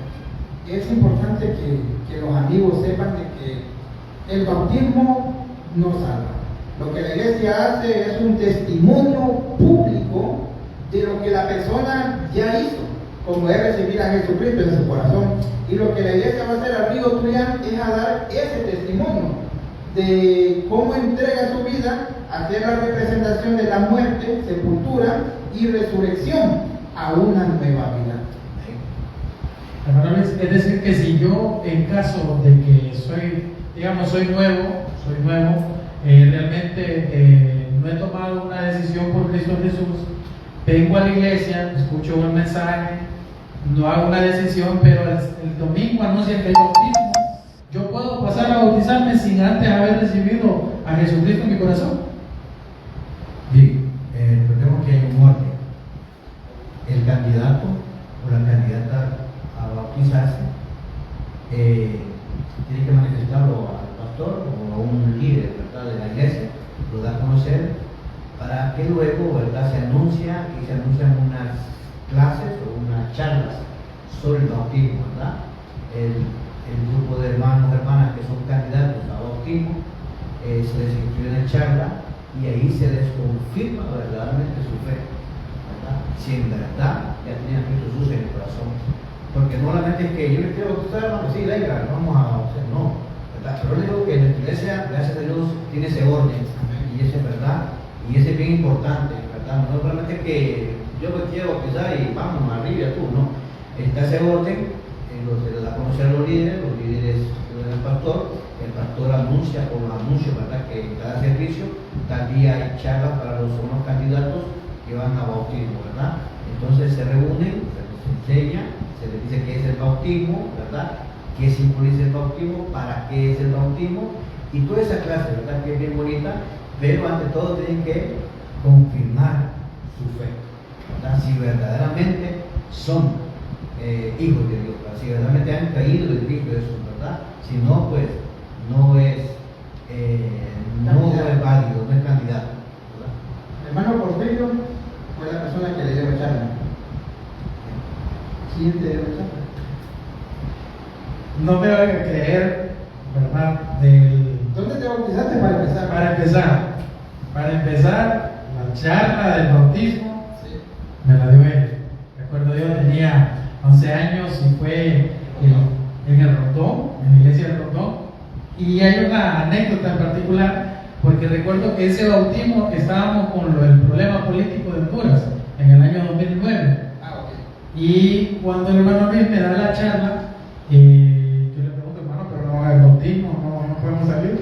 [SPEAKER 1] Es importante que los amigos sepan de que el bautismo no salva. Lo que la iglesia hace es un testimonio público de lo que la persona ya hizo, como es recibir a Jesucristo en su corazón. Y lo que la iglesia va a hacer al río Tulián es a dar ese testimonio de cómo entrega su vida a hacer la representación de la muerte, sepultura y resurrección a una nueva vida.
[SPEAKER 2] Hermano Luis, es decir, que si yo, en caso de que soy nuevo, realmente no he tomado una decisión por Cristo Jesús, vengo a la iglesia, escucho un mensaje, no hago una decisión, pero el domingo anuncian que hay bautismo, ¿yo puedo pasar a bautizarme sin antes haber recibido a Jesucristo en mi corazón?
[SPEAKER 4] Bien, recordemos que hay un orden. El candidato o la candidata a bautizarse tiene que manifestarlo al pastor o a un líder, ¿verdad? De la iglesia, lo da a conocer para que luego, ¿verdad? Se anuncian unas clases o unas charlas sobre el bautismo, ¿verdad? El grupo de hermanos y hermanas que son candidatos a bautismo se les inscribe en charla y ahí se les confirma verdaderamente su fe, ¿verdad? Si en verdad ya tenían Cristo Jesús en el corazón. Porque no solamente es que yo me quiero bautizar, hermano, sí, venga, vamos a bautizar, no, ¿verdad? Pero digo que nuestra iglesia, gracias a Dios, tiene ese orden, y eso es verdad, y eso es bien importante, ¿verdad? No solamente es que yo me quiero bautizar y vamos, arriba tú, no. Está ese orden, se le da a conocer a los líderes del pastor, el pastor anuncia con los anuncios, ¿verdad? Que en cada servicio, tal día hay charlas para los unos candidatos que van a bautismo, ¿verdad? Entonces se reúnen, se les enseña, se les dice que es el bautismo, ¿verdad? qué simboliza el bautismo, para qué es el bautismo, y toda esa clase, ¿verdad? Que es bien bonita, pero ante todo tienen que confirmar su fe, ¿verdad? Si verdaderamente son hijos de Dios, ¿verdad? Si verdaderamente han creído en Cristo Jesús, ¿verdad? Si no, pues no es válido, no es candidato, ¿verdad?
[SPEAKER 1] Hermano Porfirio fue la persona que le dio la charla. ¿Quién te dio la charla?
[SPEAKER 2] No me voy a creer, ¿verdad?
[SPEAKER 1] ¿Dónde te bautizaste para empezar?
[SPEAKER 2] Para empezar, la charla del bautismo
[SPEAKER 1] Sí.
[SPEAKER 2] me la dio él. Recuerdo, yo tenía 11 años y fue en el Rondón, en la iglesia del Rondón. Y hay una anécdota en particular, porque recuerdo que ese bautismo estábamos con el problema político de Honduras en el año 2009.
[SPEAKER 1] Ok.
[SPEAKER 2] Y cuando el hermano Luis me da la charla, yo le pregunto, hermano, pero no hay bautismo, no podemos salir.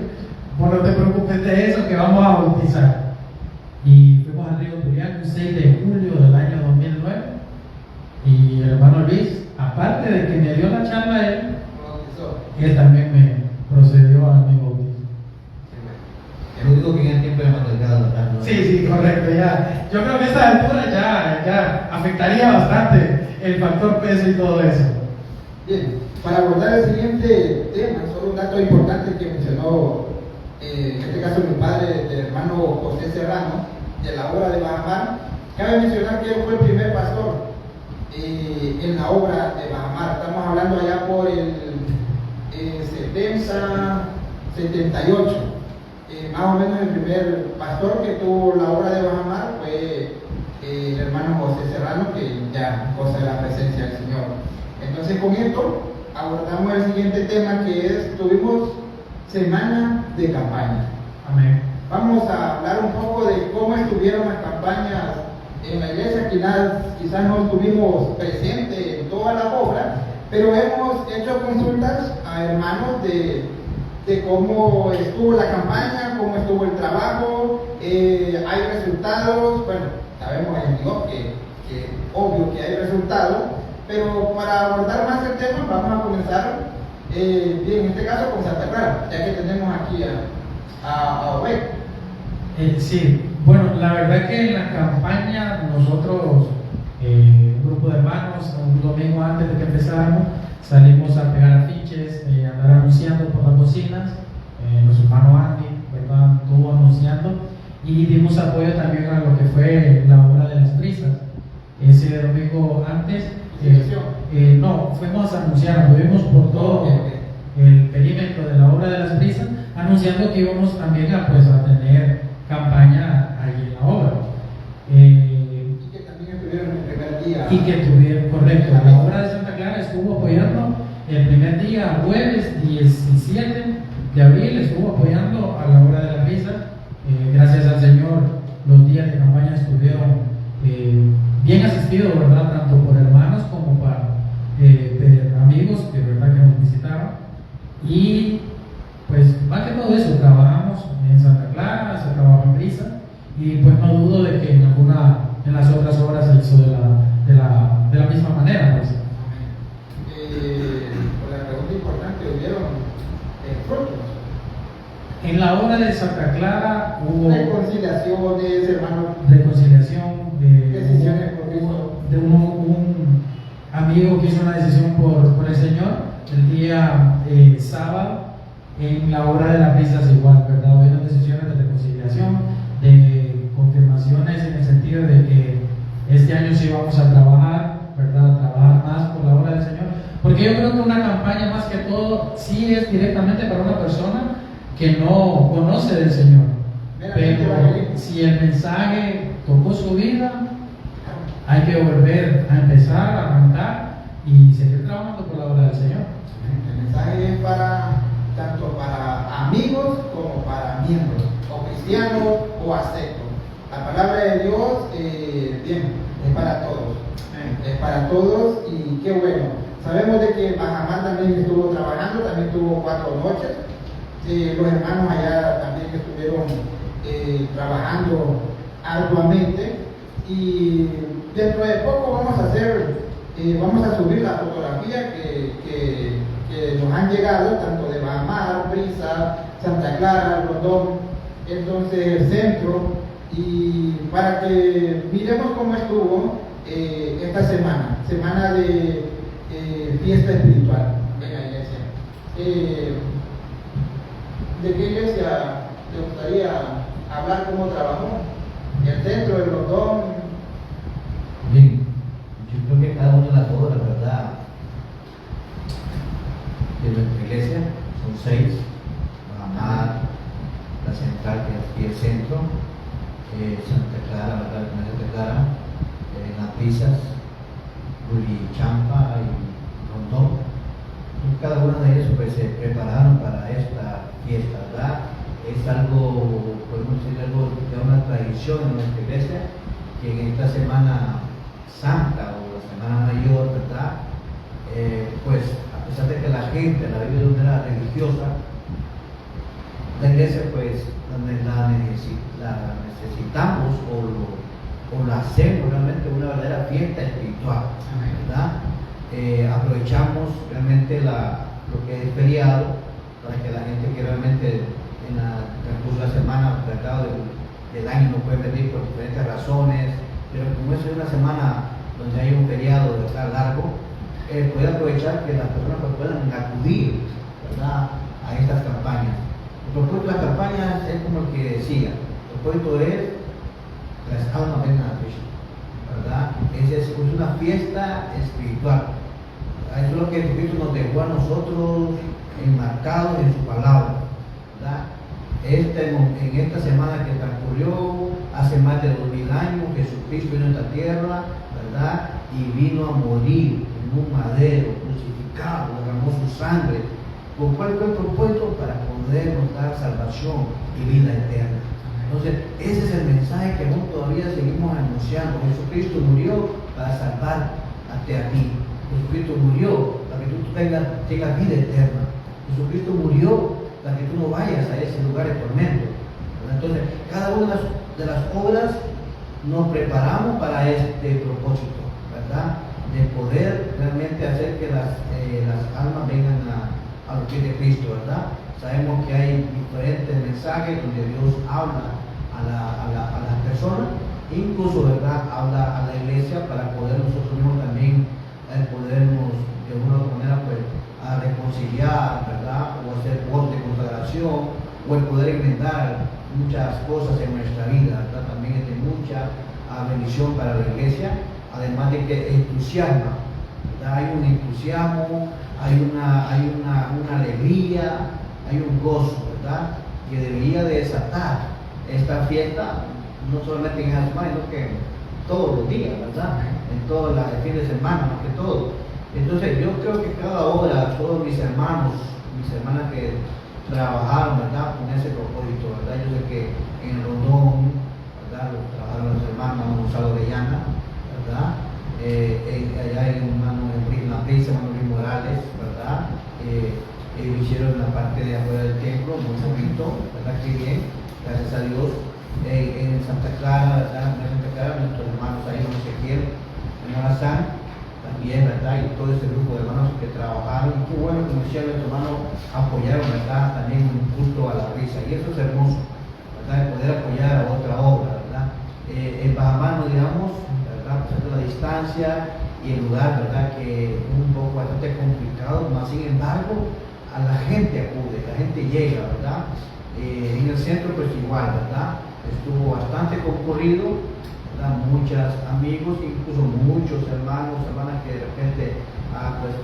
[SPEAKER 2] Bueno, no te preocupes de eso, que vamos a bautizar. Y fuimos al río Turián un 6 de julio del año 2009. Y el hermano Luis, aparte de que me dio la charla él también me procedió a mi bautismo.
[SPEAKER 4] Lo único que en el tiempo era más delgado, ¿verdad?
[SPEAKER 2] Sí, correcto, ya. Yo creo que a esta altura ya afectaría bastante el factor peso y todo eso.
[SPEAKER 1] Bien, para abordar el siguiente tema, solo un dato importante que mencionó, en este caso mi padre, del hermano José Serrano, de la obra de Bajamar. Cabe mencionar que él fue el primer pastor en la obra de Bajamar. Estamos hablando allá por el 78. Más o menos el primer pastor que tuvo la obra de Bajamar fue el hermano José Serrano, que ya goza de la presencia del Señor. Entonces, con esto abordamos el siguiente tema, que es: tuvimos semana de campaña.
[SPEAKER 2] Amén.
[SPEAKER 1] Vamos a hablar un poco de cómo estuvieron las campañas en la iglesia. Quizás no estuvimos presentes en todas las obras, pero hemos hecho consultas a hermanos de cómo estuvo la campaña, cómo estuvo el trabajo, hay resultados. Bueno, sabemos en Dios que obvio que hay resultados, pero para abordar más el tema vamos a comenzar, bien, en este caso con Santa Clara, ya que tenemos aquí a Obed.
[SPEAKER 2] Sí, bueno, la verdad que en la campaña nosotros, un grupo de hermanos, un domingo antes de que empezáramos, salimos a pegar afiches, andar anunciando por las bocinas. Nuestro hermano Andy, ¿verdad?, estuvo anunciando, y dimos apoyo también a lo que fue la obra de las brisas. Ese domingo antes, no, fuimos a anunciar, anduvimos por todo el perímetro de la obra de las brisas, anunciando que íbamos también a tener campaña allí en la obra.
[SPEAKER 1] Y que también estuvieron el primer día.
[SPEAKER 2] Y que tuvieron, correcto, la obra de Santa Clara estuvo apoyando el primer día, jueves 17 de abril, estuvo apoyando a la obra de la brisa. Gracias al Señor, los días de campaña estuvieron bien asistidos, ¿verdad?, tanto por hermanos como por amigos que, ¿verdad?, que nos visitaron. Y pues más que todo eso, trabajamos en Santa Clara, se trabajó en brisa, y pues no dudo de que en las otras obras se hizo de la misma manera, pues.
[SPEAKER 1] La pregunta importante, ¿hubieron frutos?
[SPEAKER 2] En la obra de Santa Clara hubo
[SPEAKER 1] reconciliaciones, hermanos,
[SPEAKER 2] reconciliación,
[SPEAKER 1] decisiones por Cristo.
[SPEAKER 2] de un amigo que hizo una decisión por el Señor el día sábado. En la obra de las brisas igual, ¿verdad? Hubieron decisiones de reconciliación, de confirmaciones, en el sentido de que este año sí vamos a trabajar, ¿verdad?, trabajar más por la obra del Señor, porque yo creo que una campaña, más que todo, sí es directamente para una persona que no conoce del Señor, pero si el mensaje tocó su vida, hay que volver a empezar, a arrancar y seguir trabajando por la obra del Señor.
[SPEAKER 1] El mensaje es tanto para amigos como para miembros, o cristianos o aceptos. La palabra de Dios, bien, es para todos. Es para todos, y qué bueno. Sabemos de que Bajamar también estuvo trabajando, también tuvo 4 noches. Los hermanos allá también estuvieron trabajando arduamente, y dentro de poco vamos a subir la fotografía que que nos han llegado, tanto de Bajamar, Brisa, Santa Clara, Rondón, entonces el centro, y para que miremos cómo estuvo esta semana de fiesta espiritual en la iglesia. ¿De qué iglesia te gustaría hablar cómo trabajó? ¿El centro, el Rondón?
[SPEAKER 4] Bien, yo creo que cada una de las obras, ¿verdad?, de nuestra iglesia, son 6, Bajamar, la central, que es aquí el centro, Santa Clara, ¿verdad?, Santa Clara, Las Brisas, Champa y Rondón. Cada una de ellas pues se prepararon para esta fiesta, ¿verdad? Es algo, podemos decir, algo de una tradición en nuestra iglesia, que en esta Semana Santa o la Semana Mayor, ¿verdad?, pues a pesar de que la gente la vive de una manera religiosa, la iglesia pues la necesitamos o la hacemos realmente una verdadera fiesta espiritual, ¿verdad? Aprovechamos realmente lo que es feriado para que la gente que realmente en el transcurso de la semana, ¿verdad?, del año no puede venir por diferentes razones, pero como es una semana donde hay un feriado, ¿verdad?, largo, puede aprovechar que las personas pues puedan acudir, ¿verdad?, a estas campañas. El propósito de las campañas es como el que decía, el propósito es que las almas vengan a Cristo, ¿verdad? Es una fiesta espiritual. Eso es lo que Jesucristo nos dejó a nosotros enmarcados en su palabra, ¿verdad? En esta semana que transcurrió, hace más de 2000 años, Jesucristo vino a esta tierra, ¿verdad?, y vino a morir en un madero, crucificado, derramó su sangre. ¿Con cuál fue el propósito? Para podernos dar salvación y vida eterna. Entonces, ese es el mensaje que aún todavía seguimos anunciando. Jesucristo murió para salvarte a ti. Jesucristo murió para que tú tengas vida eterna. Jesucristo murió para que tú no vayas a ese lugar de tormento. Entonces, cada una de las obras nos preparamos para este propósito, ¿verdad?, de poder realmente hacer que las almas vengan a los pies de Cristo, ¿verdad? Sabemos que hay diferentes mensajes donde Dios habla a las personas, incluso, ¿verdad?, habla a la iglesia para poder nosotros mismos también podernos de una u otra manera pues a reconciliar, ¿verdad?, o hacer votos de consagración, o el poder enmendar muchas cosas en nuestra vida, ¿verdad? También es de mucha bendición para la iglesia, además de que entusiasma, ¿verdad? Hay un entusiasmo, hay una alegría, hay un gozo, ¿verdad?, que debería de desatar esta fiesta, no solamente en esa semana, sino que todos los días, ¿verdad?, en todo el fin de semana, más que todo. Entonces yo creo que cada hora, todos mis hermanas que trabajaron, ¿verdad?, con ese propósito, ¿verdad? Yo sé que en el Rondón, ¿verdad?, trabajaron los hermanos Gonzalo Orellana, ¿verdad?, allá en la Prisa, hermano Luis Morales, ¿verdad?, lo hicieron en la parte de afuera del templo, muy bonito, ¿verdad?, que bien, gracias a Dios. En Santa Clara, ¿verdad?, en Santa Clara, nuestros hermanos ahí, no sé quién, en Morazán, también, ¿verdad?, y todo este grupo de hermanos que trabajaron, y qué bueno, como decía nuestro hermano, apoyaron, ¿verdad?, también un culto a la risa, y eso es hermoso, ¿verdad?, de poder apoyar a otra obra, ¿verdad? En Bajamar, digamos, ¿verdad?, pues la distancia y el lugar, ¿verdad?, que es un poco bastante complicado, mas sin embargo, a la gente acude, la gente llega, ¿verdad? En el centro, pues igual, ¿verdad?, estuvo bastante concurrido, ¿verdad?, muchos amigos, incluso muchos hermanos, hermanas que de repente pues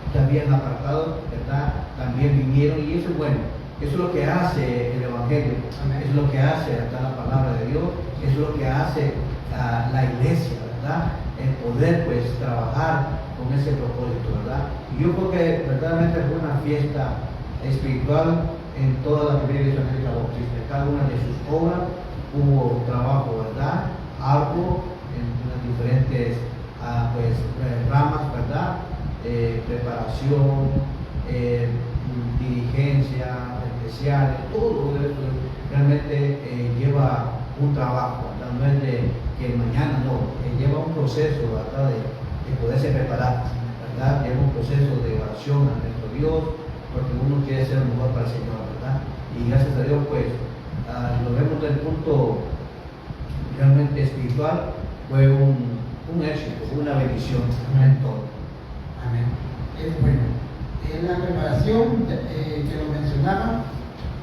[SPEAKER 4] se habían apartado, ¿verdad?, también vinieron, y eso es bueno. Eso es lo que hace el Evangelio, eso es lo que hace, ¿verdad?, la palabra de Dios, eso es lo que hace la iglesia, ¿verdad?, el poder pues trabajar con ese propósito, ¿verdad? Y yo creo que verdaderamente fue una fiesta espiritual en toda la primera iglesia evangélica bautista. Cada una de sus obras hubo trabajo, ¿verdad?, arduo en las diferentes ramas, ¿verdad?, preparación, dirigencia, especiales, todo eso realmente lleva un trabajo, ¿verdad? No es de que mañana, no, lleva un proceso, ¿verdad?, de poderse preparar, ¿verdad? Lleva un proceso de oración a nuestro Dios, porque uno quiere ser lo mejor para el Señor, ¿verdad? Y gracias a Dios, pues, lo vemos desde el punto realmente espiritual, fue un éxito, una bendición en todo.
[SPEAKER 1] Amén. Bueno, la preparación que lo mencionaba,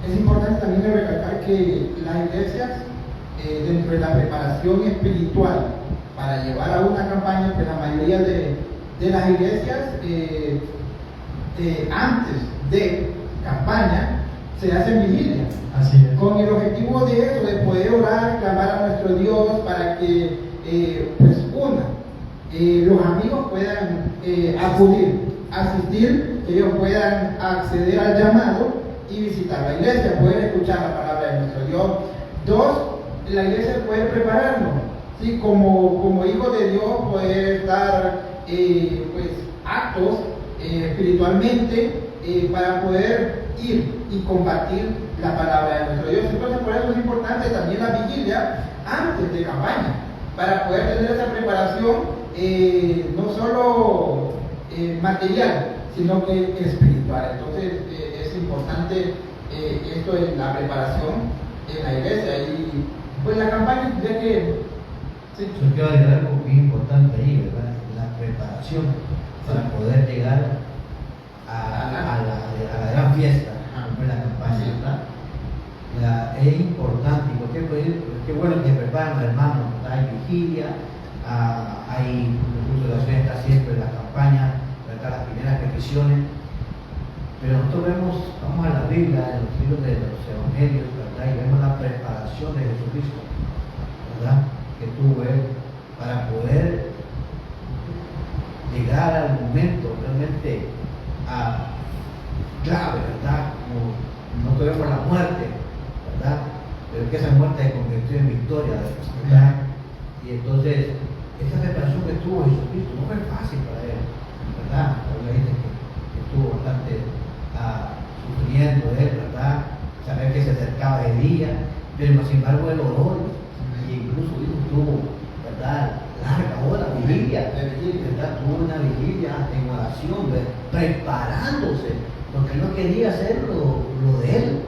[SPEAKER 1] es importante también recalcar que las iglesias, dentro de la preparación espiritual para llevar a una campaña, pues la mayoría de las iglesias, antes de campaña, se hacen vigilia.
[SPEAKER 2] Así es.
[SPEAKER 1] Con el objetivo de eso, de poder orar, clamar a nuestro Dios para que, pues, los amigos puedan acudir, asistir, que ellos puedan acceder al llamado y visitar la iglesia, poder escuchar la palabra de nuestro Dios. Dos, la iglesia puede prepararnos, ¿sí? Como hijos de Dios, poder dar pues, actos espiritualmente para poder ir y compartir la palabra de nuestro Dios. Entonces, por eso es importante también la vigilia antes de campaña, para poder tener esa preparación no solo material, sino que espiritual. Entonces, es importante esto de la preparación en la iglesia. Y pues la campaña, ya que sí.
[SPEAKER 4] Yo quiero agregar algo muy importante ahí, ¿verdad? La preparación para poder llegar a la gran fiesta, como es la campaña, ¿verdad? Es importante, porque qué bueno que preparan los hermanos, ¿verdad? Hay vigilia, hay incluso la oración está siempre en la campaña, ¿verdad? Las primeras peticiones, pero nosotros vamos a la Biblia, en los libros de los evangelios, ¿verdad? Y vemos la preparación de Jesucristo, ¿verdad? Que tuvo él para poder llegar al momento realmente clave, ¿verdad? Como no vemos la muerte, ¿verdad? Pero que esa muerte se convirtió en victoria, ¿verdad? Y entonces, esa preparación que tuvo Jesucristo no fue fácil para él, ¿verdad? La Biblia dice que estuvo bastante sufriendo él, ¿verdad? Saber que se acercaba el día, pero sin embargo él oró y incluso tuvo, ¿verdad? Larga hora, vigilia, ¿verdad? Tuvo una vigilia en oración, ¿verdad? Preparándose, porque él no quería hacer lo de él,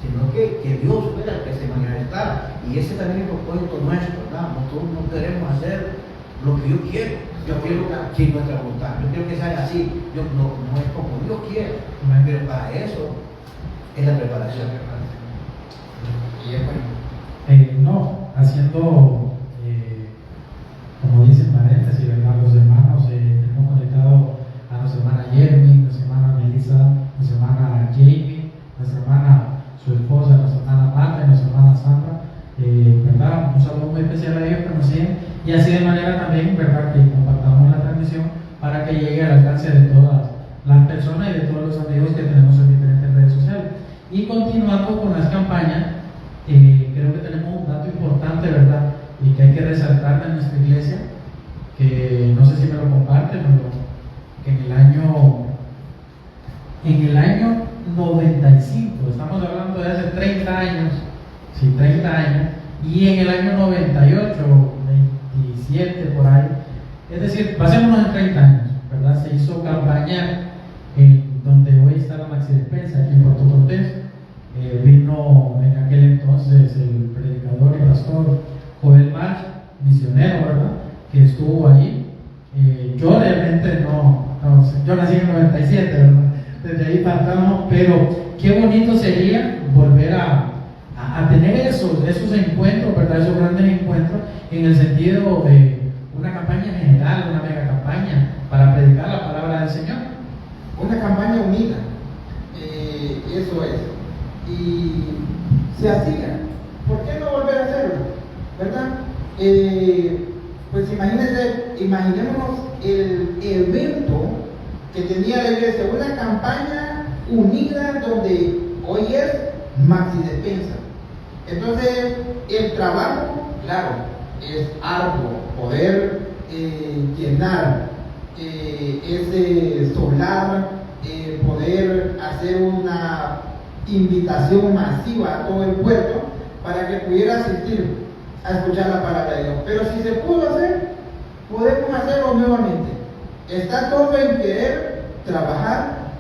[SPEAKER 4] sino que Dios fuera el que se manifestara. Y ese también es el propósito nuestro, ¿verdad? Nosotros no queremos hacer lo que yo quiero. Yo quiero que nuestra voluntad, yo quiero que sea así, no es como Dios quiere, pero para eso es la preparación.
[SPEAKER 1] Y es bueno.
[SPEAKER 2] No, haciendo, como dicen paréntesis, ¿verdad? Los hermanos, tenemos conectado a nuestra hermana Jeremy, nuestra hermana Melissa, nuestra hermana Jamie, nuestra hermana, su esposa, nuestra hermana Marta y nuestra hermana Sandra, ¿verdad? Un saludo muy especial a ellos que nos siguen, y así de manera también, ¿verdad? Que compartamos la transmisión para que llegue al alcance de todas las personas y de todos los amigos que tenemos en diferentes redes sociales. Y continuando con las campañas, creo que tenemos un dato importante, ¿verdad? Y que hay que resaltar en nuestra iglesia, que no sé si me lo comparten, pero que en el año 95, estamos hablando de hace 30 años, sí, 30 años, y en el año 98, 27 por ahí, es decir, basémonos en 30 años, ¿verdad? Se hizo campaña donde hoy está la Maxi Despensa, aquí en Puerto Cortés. Vino en aquel entonces el predicador y pastor Joel March, misionero, ¿verdad? Que estuvo ahí. Yo realmente yo nací en el 97, ¿verdad? Desde ahí partamos, pero qué bonito sería volver a tener esos encuentros, ¿verdad? Esos grandes encuentros, en el sentido de una campaña general, una mega campaña para predicar la palabra del Señor.
[SPEAKER 1] Una campaña unida, eso es. Y se hacía. ¿Por qué no volver a hacerlo? ¿Verdad? Pues imaginémonos el evento que tenía la iglesia, una campaña unida donde hoy es Maxi Despensa. Entonces, el trabajo, claro, es arduo, poder llenar ese solar, poder hacer una invitación masiva a todo el puerto para que pudiera asistir a escuchar la palabra de Dios. Pero si se pudo hacer, podemos hacerlo nuevamente. está todo en querer trabajar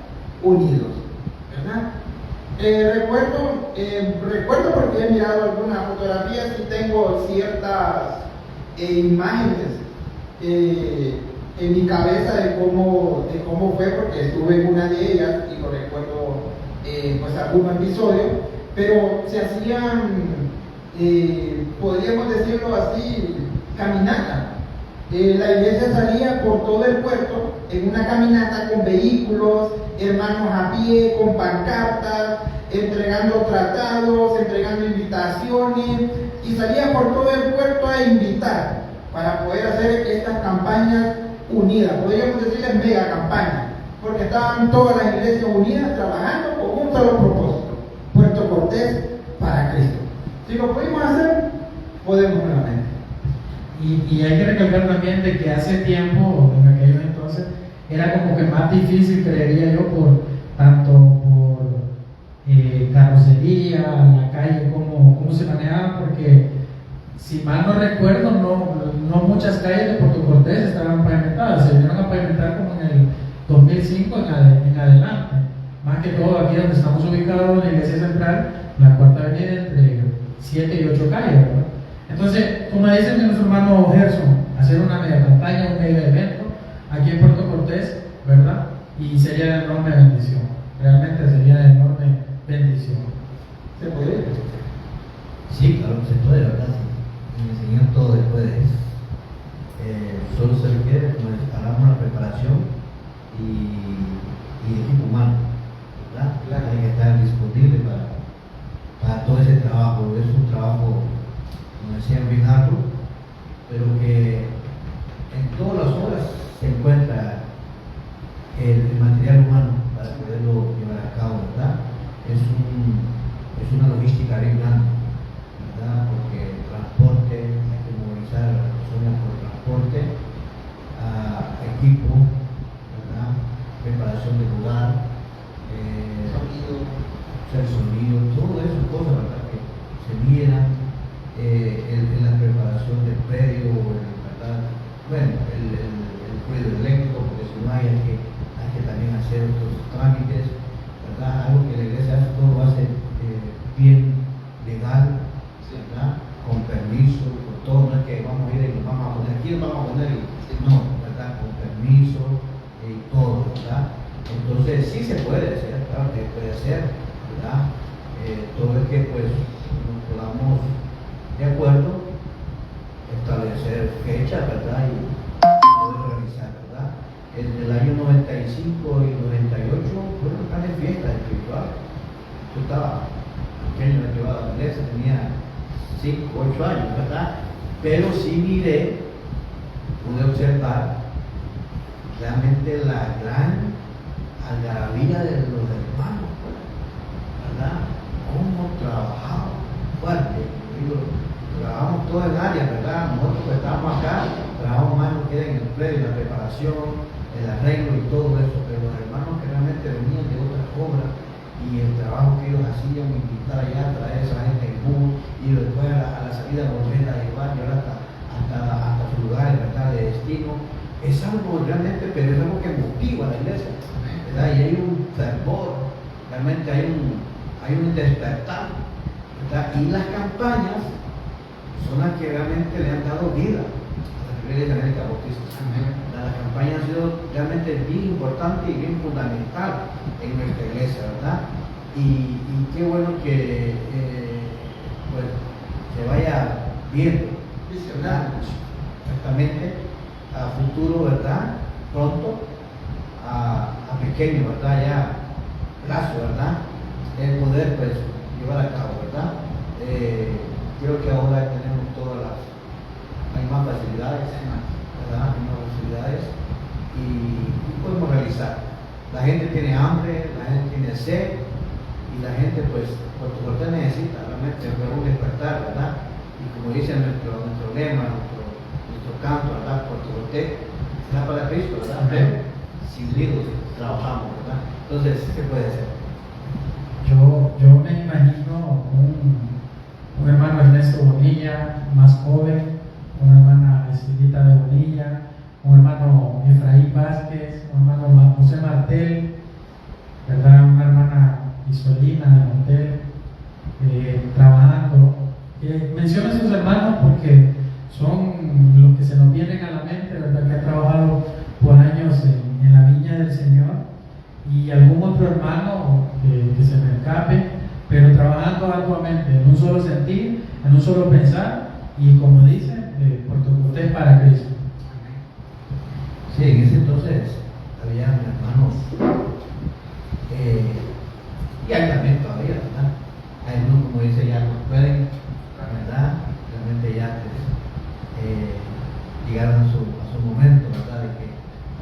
[SPEAKER 1] unidos, ¿verdad? Recuerdo porque he mirado algunas fotografías y tengo ciertas imágenes en mi cabeza de cómo fue, porque estuve en una de ellas y lo recuerdo pues algún episodio, pero se hacían, podríamos decirlo así, caminata. La iglesia salía por todo el puerto en una caminata con vehículos, hermanos a pie, con pancartas, entregando tratados, entregando invitaciones, y salía por todo el puerto a invitar para poder hacer estas campañas unidas, podríamos decirles mega campañas, porque estaban todas las iglesias unidas trabajando con un solo propósito: Puerto Cortés para Cristo. Si lo pudimos hacer, podemos nuevamente.
[SPEAKER 2] Y hay que recalcar también de que hace tiempo, en aquellos entonces, era como que más difícil, creería yo, tanto por carrocería, la calle, cómo se manejaba, porque si mal no recuerdo, no muchas calles de Puerto Cortés estaban pavimentadas, se vinieron a pavimentar como en el 2005 en adelante, más que todo aquí donde estamos ubicados, la iglesia central, la Cuarta Avenida, entre 7 y 8 calles, ¿verdad? Entonces, como dice nuestro hermano Gerson, hacer una media campaña, un medio evento aquí en Puerto Cortés, ¿verdad? Y sería de enorme bendición, realmente sería de enorme bendición.
[SPEAKER 1] ¿Se puede?
[SPEAKER 4] Sí, claro que se puede, ¿verdad? Sí. En el Señor todo se puede. Solo se requiere, como hablamos, la preparación y equipo humano, ¿verdad?
[SPEAKER 1] Claro.
[SPEAKER 4] Hay que estar disponible para todo ese trabajo. Es un trabajo, como decía, bien arduo, pero que en todas las obras se encuentra el material humano para poderlo llevar a cabo, ¿verdad? Es una logística bien grande, ¿verdad? Porque el transporte, hay que movilizar a las personas por transporte, equipo, ¿verdad? Preparación del lugar, sonido, todo eso, cosas, ¿verdad? Que se miran en la preparación del predio, ¿verdad? Bueno, el predio eléctrico, porque si no hay que también hacer otros trámites, ¿verdad? Algo que la iglesia hace, todo lo hace bien legal, ¿verdad? Con permiso, con todo, no es que vamos a ir y nos vamos a poner aquí, nos vamos a poner y no, ¿verdad? Con permiso y todo, ¿verdad? Entonces sí se puede hacer, claro que puede hacer, ¿verdad? Todo es que pues nos podamos de acuerdo establecer fechas, ¿verdad? Y poder realizar, ¿verdad? En el año 95 y 98 fueron grandes fiestas espirituales. Yo estaba pequeño, me llevaba a la iglesia, tenía 5, 8 años, ¿verdad? Pero sí pude observar realmente la gran algarabía de los hermanos, ¿verdad? Cómo trabajaban fuerte. Trabajamos todo el área, ¿verdad? Nosotros que estamos acá, trabajamos más lo que era en el predio, la preparación, el arreglo y todo eso, pero los hermanos que realmente venían de otras obras y el trabajo que ellos hacían, invitar allá, traer a esa gente en bus y después a la salida volver a llevar hasta sus lugares, ¿verdad? De destino, es algo realmente, pero es algo que motiva a la iglesia, ¿verdad? Y hay un fervor, realmente hay un despertar, ¿verdad? Y las campañas son las que realmente le han dado vida a la Iglesia Evangélica Bautista. Las campañas han sido realmente bien importantes y bien fundamentales en nuestra iglesia, ¿verdad? Y qué bueno que pues, se vaya viendo, ¿verdad? Exactamente, a futuro, ¿verdad? Pronto, a pequeño, ¿verdad? Ya plazo, ¿verdad? El poder pues llevar a cabo, ¿verdad? Creo que ahora tenemos hay más facilidades, ¿verdad? Hay más facilidades y podemos realizar. La gente tiene hambre, la gente tiene sed y la gente pues Puerto Cortés necesita realmente un despertar, ¿verdad? Y como dice nuestro lema, nuestro canto, ¿verdad? Puerto Cortés será para Cristo, ¿verdad? Sin líos trabajamos, ¿verdad? Entonces, ¿qué puede ser?
[SPEAKER 2] Yo me imagino un hermano Ernesto Bonilla, más joven, una hermana Estilita de Bonilla, un hermano Efraín Vaz, Solina, de Montel, trabajando. Menciono a esos hermanos porque son los que se nos vienen a la mente, ¿verdad? Que ha trabajado por años en la viña del Señor, y algún otro hermano que se me escape, pero trabajando arduamente en un solo sentir, en un solo pensar, y como dice, Puerto Cortés para Cristo.
[SPEAKER 4] Sí, en ese entonces había hermanos, y hay también todavía, ¿verdad? Hay unos, como dice, ya no pueden, ¿verdad? Realmente ya llegaron a su momento, ¿verdad? De que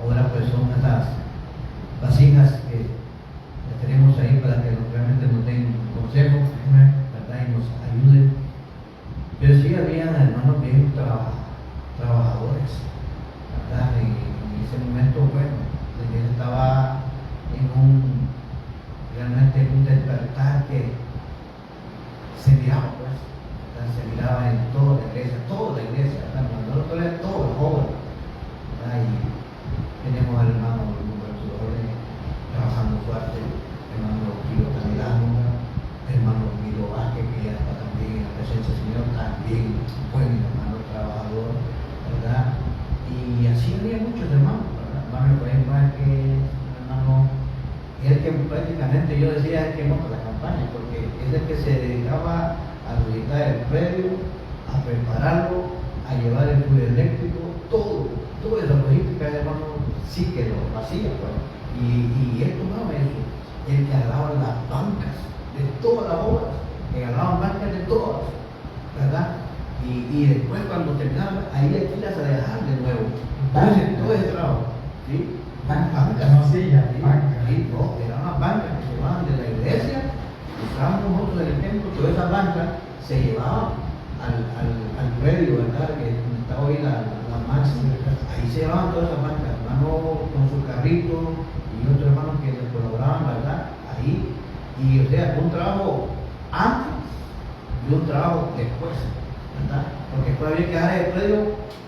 [SPEAKER 4] ahora pues son esas vasijas que tenemos ahí para que realmente nos den consejos, ¿verdad? Y nos ayuden. Pero sí había hermanos bien trabajadores, ¿verdad? En ese momento, bueno, él estaba realmente en un despertar que se miraba, pues, ¿verdad? Se miraba en toda la iglesia, ¿verdad? Cuando no era toda la obra, ¿verdad? Y tenemos al hermano Roberto Dore trabajando fuerte, hermano Kilo Camilano, hermano Guido Vázquez, que ya está también en la presencia del Señor, también buen hermano trabajador, ¿verdad? Y así había muchos hermanos, ¿verdad? Hermano Efraín Vázquez, hermano, el que prácticamente yo decía el que monta la campaña, porque es el que se dedicaba a visitar el predio, a prepararlo, a llevar el fluido eléctrico, toda esa logística, hermano, sí que lo hacía, pues. Y él tomaba eso, él que agarraba las bancas de todas las obras, que agarraban bancas de todas, ¿verdad? Y después cuando terminaban, ahí aquí las a dejar de nuevo. Todo ese trabajo, ¿sí? Bancas,
[SPEAKER 2] No, sí, ya, bancas.
[SPEAKER 4] Sí, no, eran unas bancas que se llevaban de la iglesia, estábamos nosotros en el templo, todas esas bancas se llevaban al predio, ¿verdad? Que estaba hoy la máxima, ahí se llevaban todas esas bancas, hermanos con sus carritos y otros hermanos que les colaboraban, ¿verdad? Ahí, y o sea, un trabajo antes y un trabajo después, ¿verdad? Porque después había que dejar el predio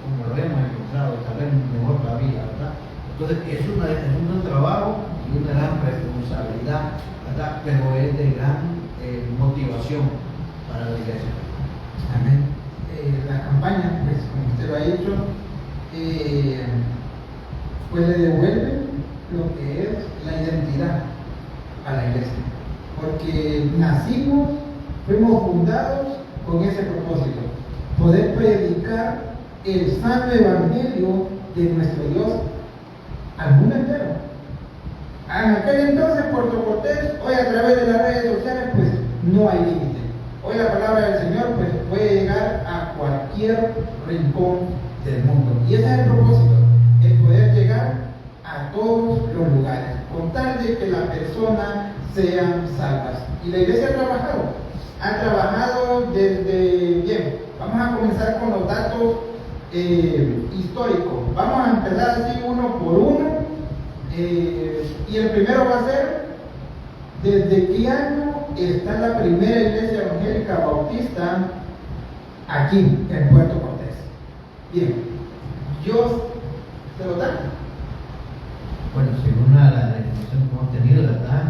[SPEAKER 4] como lo hemos encontrado, tal vez mejor todavía, ¿verdad? Entonces es un trabajo y una gran responsabilidad, ¿verdad? Pero es de gran motivación para la iglesia.
[SPEAKER 1] Amén. La campaña, pues, como usted lo ha dicho, pues le devuelve lo que es la identidad a la iglesia. Porque nacimos, fuimos fundados con ese propósito: poder predicar el santo evangelio de nuestro Dios al mundo entero. En aquel entonces, Puerto Cortés, hoy a través de las redes sociales, pues no hay límite. Hoy la palabra del Señor pues puede llegar a cualquier rincón del mundo. Y ese es el propósito, el poder llegar a todos los lugares, con tal de que las personas sean salvas. Y la iglesia ha trabajado desde, bien, vamos a comenzar con los datos históricos. Vamos a empezar así uno por uno, y el primero va a ser: ¿desde qué año está la primera iglesia evangélica bautista aquí en Puerto Cortés? Bien, Dios se lo da.
[SPEAKER 4] Bueno, según la información que hemos tenido, ¿verdad?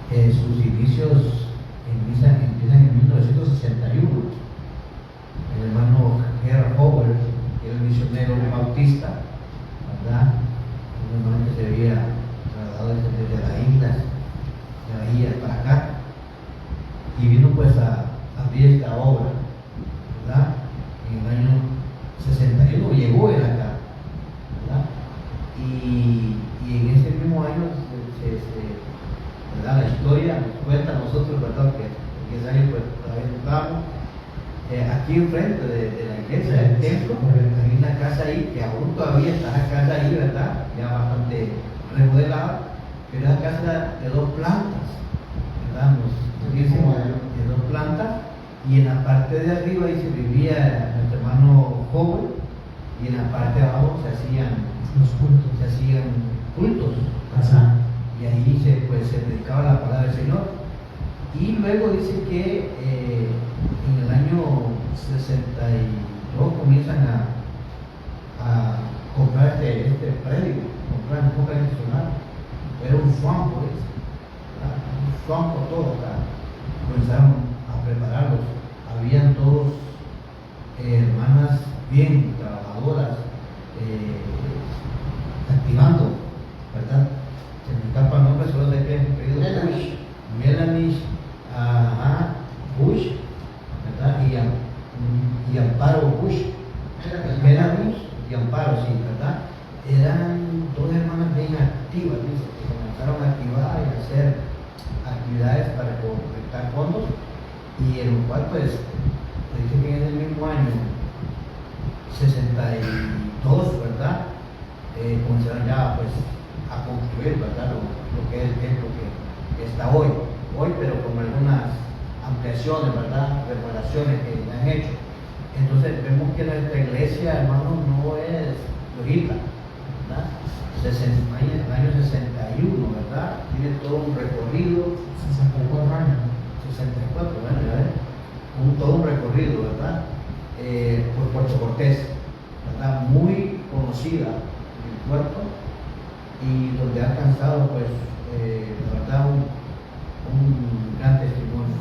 [SPEAKER 4] Sus inicios empiezan en 1961. El hermano Gerard Howard, que era el misionero bautista, ¿verdad? Un hermano que se había trasladado desde las islas de Bahía para acá, y vino pues a abrir esta obra, ¿verdad? En el año 61 llegó él acá, ¿verdad? Y en ese mismo año ¿verdad? La historia nos cuenta a nosotros, ¿verdad? Que en ese año pues todavía estábamos aquí enfrente de la iglesia, del templo, hay una casa ahí, que aún todavía está la casa ahí, ¿verdad? Ya bastante remodelada, pero es una casa de 2 plantas, ¿verdad? Nos dicen de 2 plantas, y en la parte de arriba ahí se vivía nuestro hermano joven, y en la parte de abajo se hacían cultos, ¿verdad? Y ahí se predicaba la palabra del Señor. Y luego dice que en el año 62 comienzan a comprar este predio, comprar un poco adicional. Era un Juan, por eso. Un tronco, todo acá. Comenzaron a prepararlos. Habían todos hermanas bien trabajadoras, activando, ¿verdad? Se me escapa el nombre, solo sé que he pedido Bush, Melanie, Bush, ¿verdad? Y Amparo Bush, Melanie y Amparo, sí, ¿verdad? Eran dos hermanas bien activas, dice, que comenzaron a activar y a hacer actividades para recolectar fondos, y en lo cual pues dice que en el mismo año 62, ¿verdad? Comenzaron ya pues a construir, ¿verdad? Lo que es el templo que está hoy, pero con algunas ampliaciones, ¿verdad? Reparaciones que han hecho. Entonces vemos que nuestra iglesia, hermano, no es flojita, ¿verdad? El año 61, ¿verdad? Tiene todo un recorrido.
[SPEAKER 2] 64 años.
[SPEAKER 4] 64, bueno, ya ves, todo un recorrido, ¿verdad? Por Puerto Cortés, ¿verdad? Muy conocida en el puerto, y donde ha alcanzado, pues, la verdad, un gran testimonio,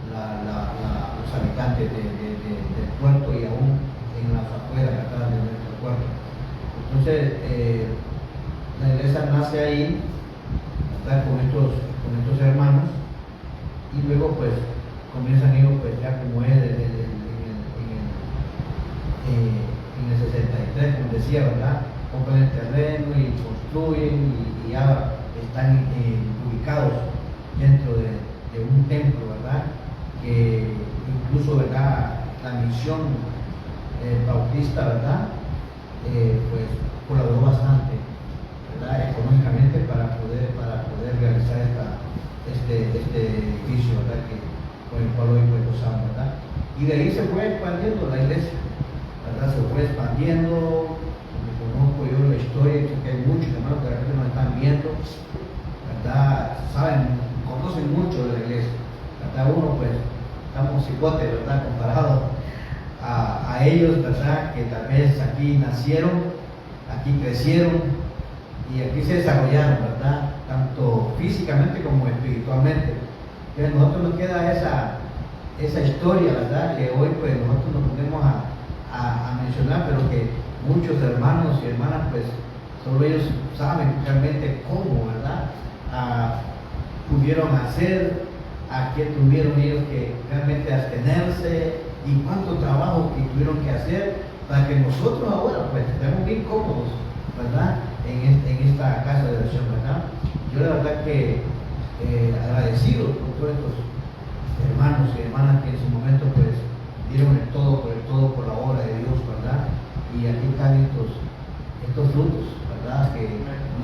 [SPEAKER 4] los habitantes del puerto y aún en las afueras, ¿verdad?, de nuestro puerto. Entonces, la iglesia nace ahí, ¿verdad?, con estos hermanos, y luego pues comienzan ellos pues ya como es en el 63, como decía, ¿verdad? Compran el terreno y construyen y ya están ubicados dentro de un templo, ¿verdad? Que incluso, ¿verdad?, la misión bautista, ¿verdad?, pues colaboró bastante, ¿verdad?, económicamente para poder realizar este edificio, ¿verdad?, con el cual hoy pues gozamos, ¿verdad? Y de ahí se fue expandiendo la iglesia, ¿verdad? Se fue expandiendo. Conozco yo la historia, que hay muchos hermanos que de repente nos están viendo, ¿verdad? Saben, conocen mucho de la iglesia, ¿verdad? Uno pues estamos cipotes, ¿verdad?, comparados a ellos, ¿verdad?, que tal vez aquí nacieron, aquí crecieron y aquí se desarrollaron, ¿verdad?, tanto físicamente como espiritualmente. Entonces a nosotros nos queda esa historia, ¿verdad?, que hoy pues nosotros nos ponemos a mencionar, pero que muchos hermanos y hermanas pues solo ellos saben realmente cómo, ¿verdad?, pudieron hacer, a qué tuvieron ellos que realmente abstenerse y cuánto trabajo que tuvieron que hacer para que nosotros ahora pues estemos bien cómodos, ¿verdad?, en esta casa de oración, ¿verdad? Yo la verdad que agradecido por todos estos hermanos y hermanas que en su momento pues dieron el todo por la obra de Dios, ¿verdad? Y aquí están estos frutos, ¿verdad?, que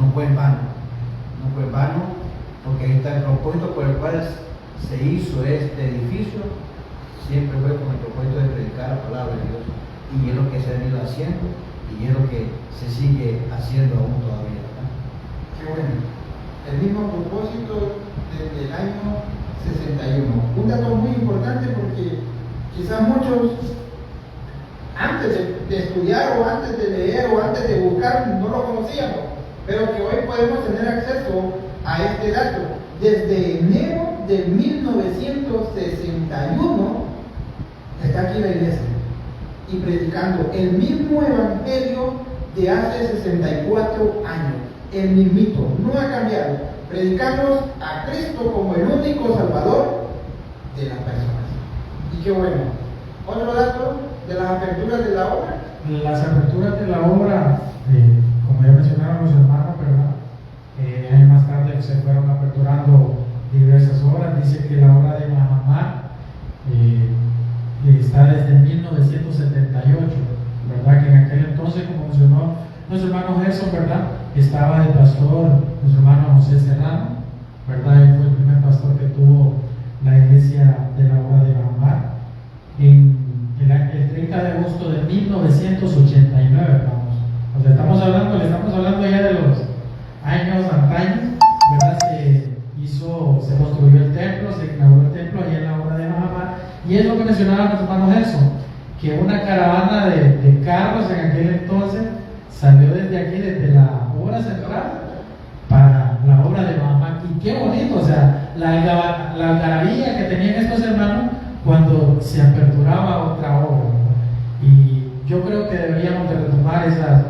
[SPEAKER 4] no fue en vano, porque ahí está el propósito por el cual se hizo este edificio, siempre fue con el propósito de predicar la palabra de Dios, y es lo que se ha venido haciendo, y es lo que se sigue haciendo aún todavía, ¿verdad?
[SPEAKER 1] Qué bueno. El mismo propósito desde el año 61. Un dato muy importante porque quizás muchos antes de estudiar o antes de leer o antes de buscar no lo conocíamos, pero que hoy podemos tener acceso a este dato. Desde enero de 1961 está aquí la iglesia y predicando el mismo evangelio de hace 64 años, el mismito, no ha cambiado. Predicamos a Cristo como el único Salvador de las personas. Y qué bueno. Otro dato de las aperturas de la obra.
[SPEAKER 2] Las aperturas de la obra, como ya mencionaron los hermanos, ¿verdad? Años más tarde se fueron aperturando diversas obras. Dice que la obra de Mahamá está desde 1978, ¿verdad? Que en aquel entonces, como mencionó nuestro hermano Gerson, ¿verdad?, estaba el pastor, nuestro hermano José Serrano, ¿verdad? Él fue el primer pastor que tuvo la iglesia de la obra de Mahamá. En el 30 de agosto de 1989, vamos. O sea, le estamos hablando ya de los años antaños, ¿verdad? Se construyó el templo, se inauguró el templo allá en la obra de Mahamá, y es lo que mencionaba nuestro hermano Gerson, que una caravana de carros en aquel entonces salió desde aquí, desde la obra central, para la obra de Mahamá aquí la algarabía que tenían estos hermanos cuando se aperturaba otra obra, ¿no? Y yo creo que deberíamos de retomar esas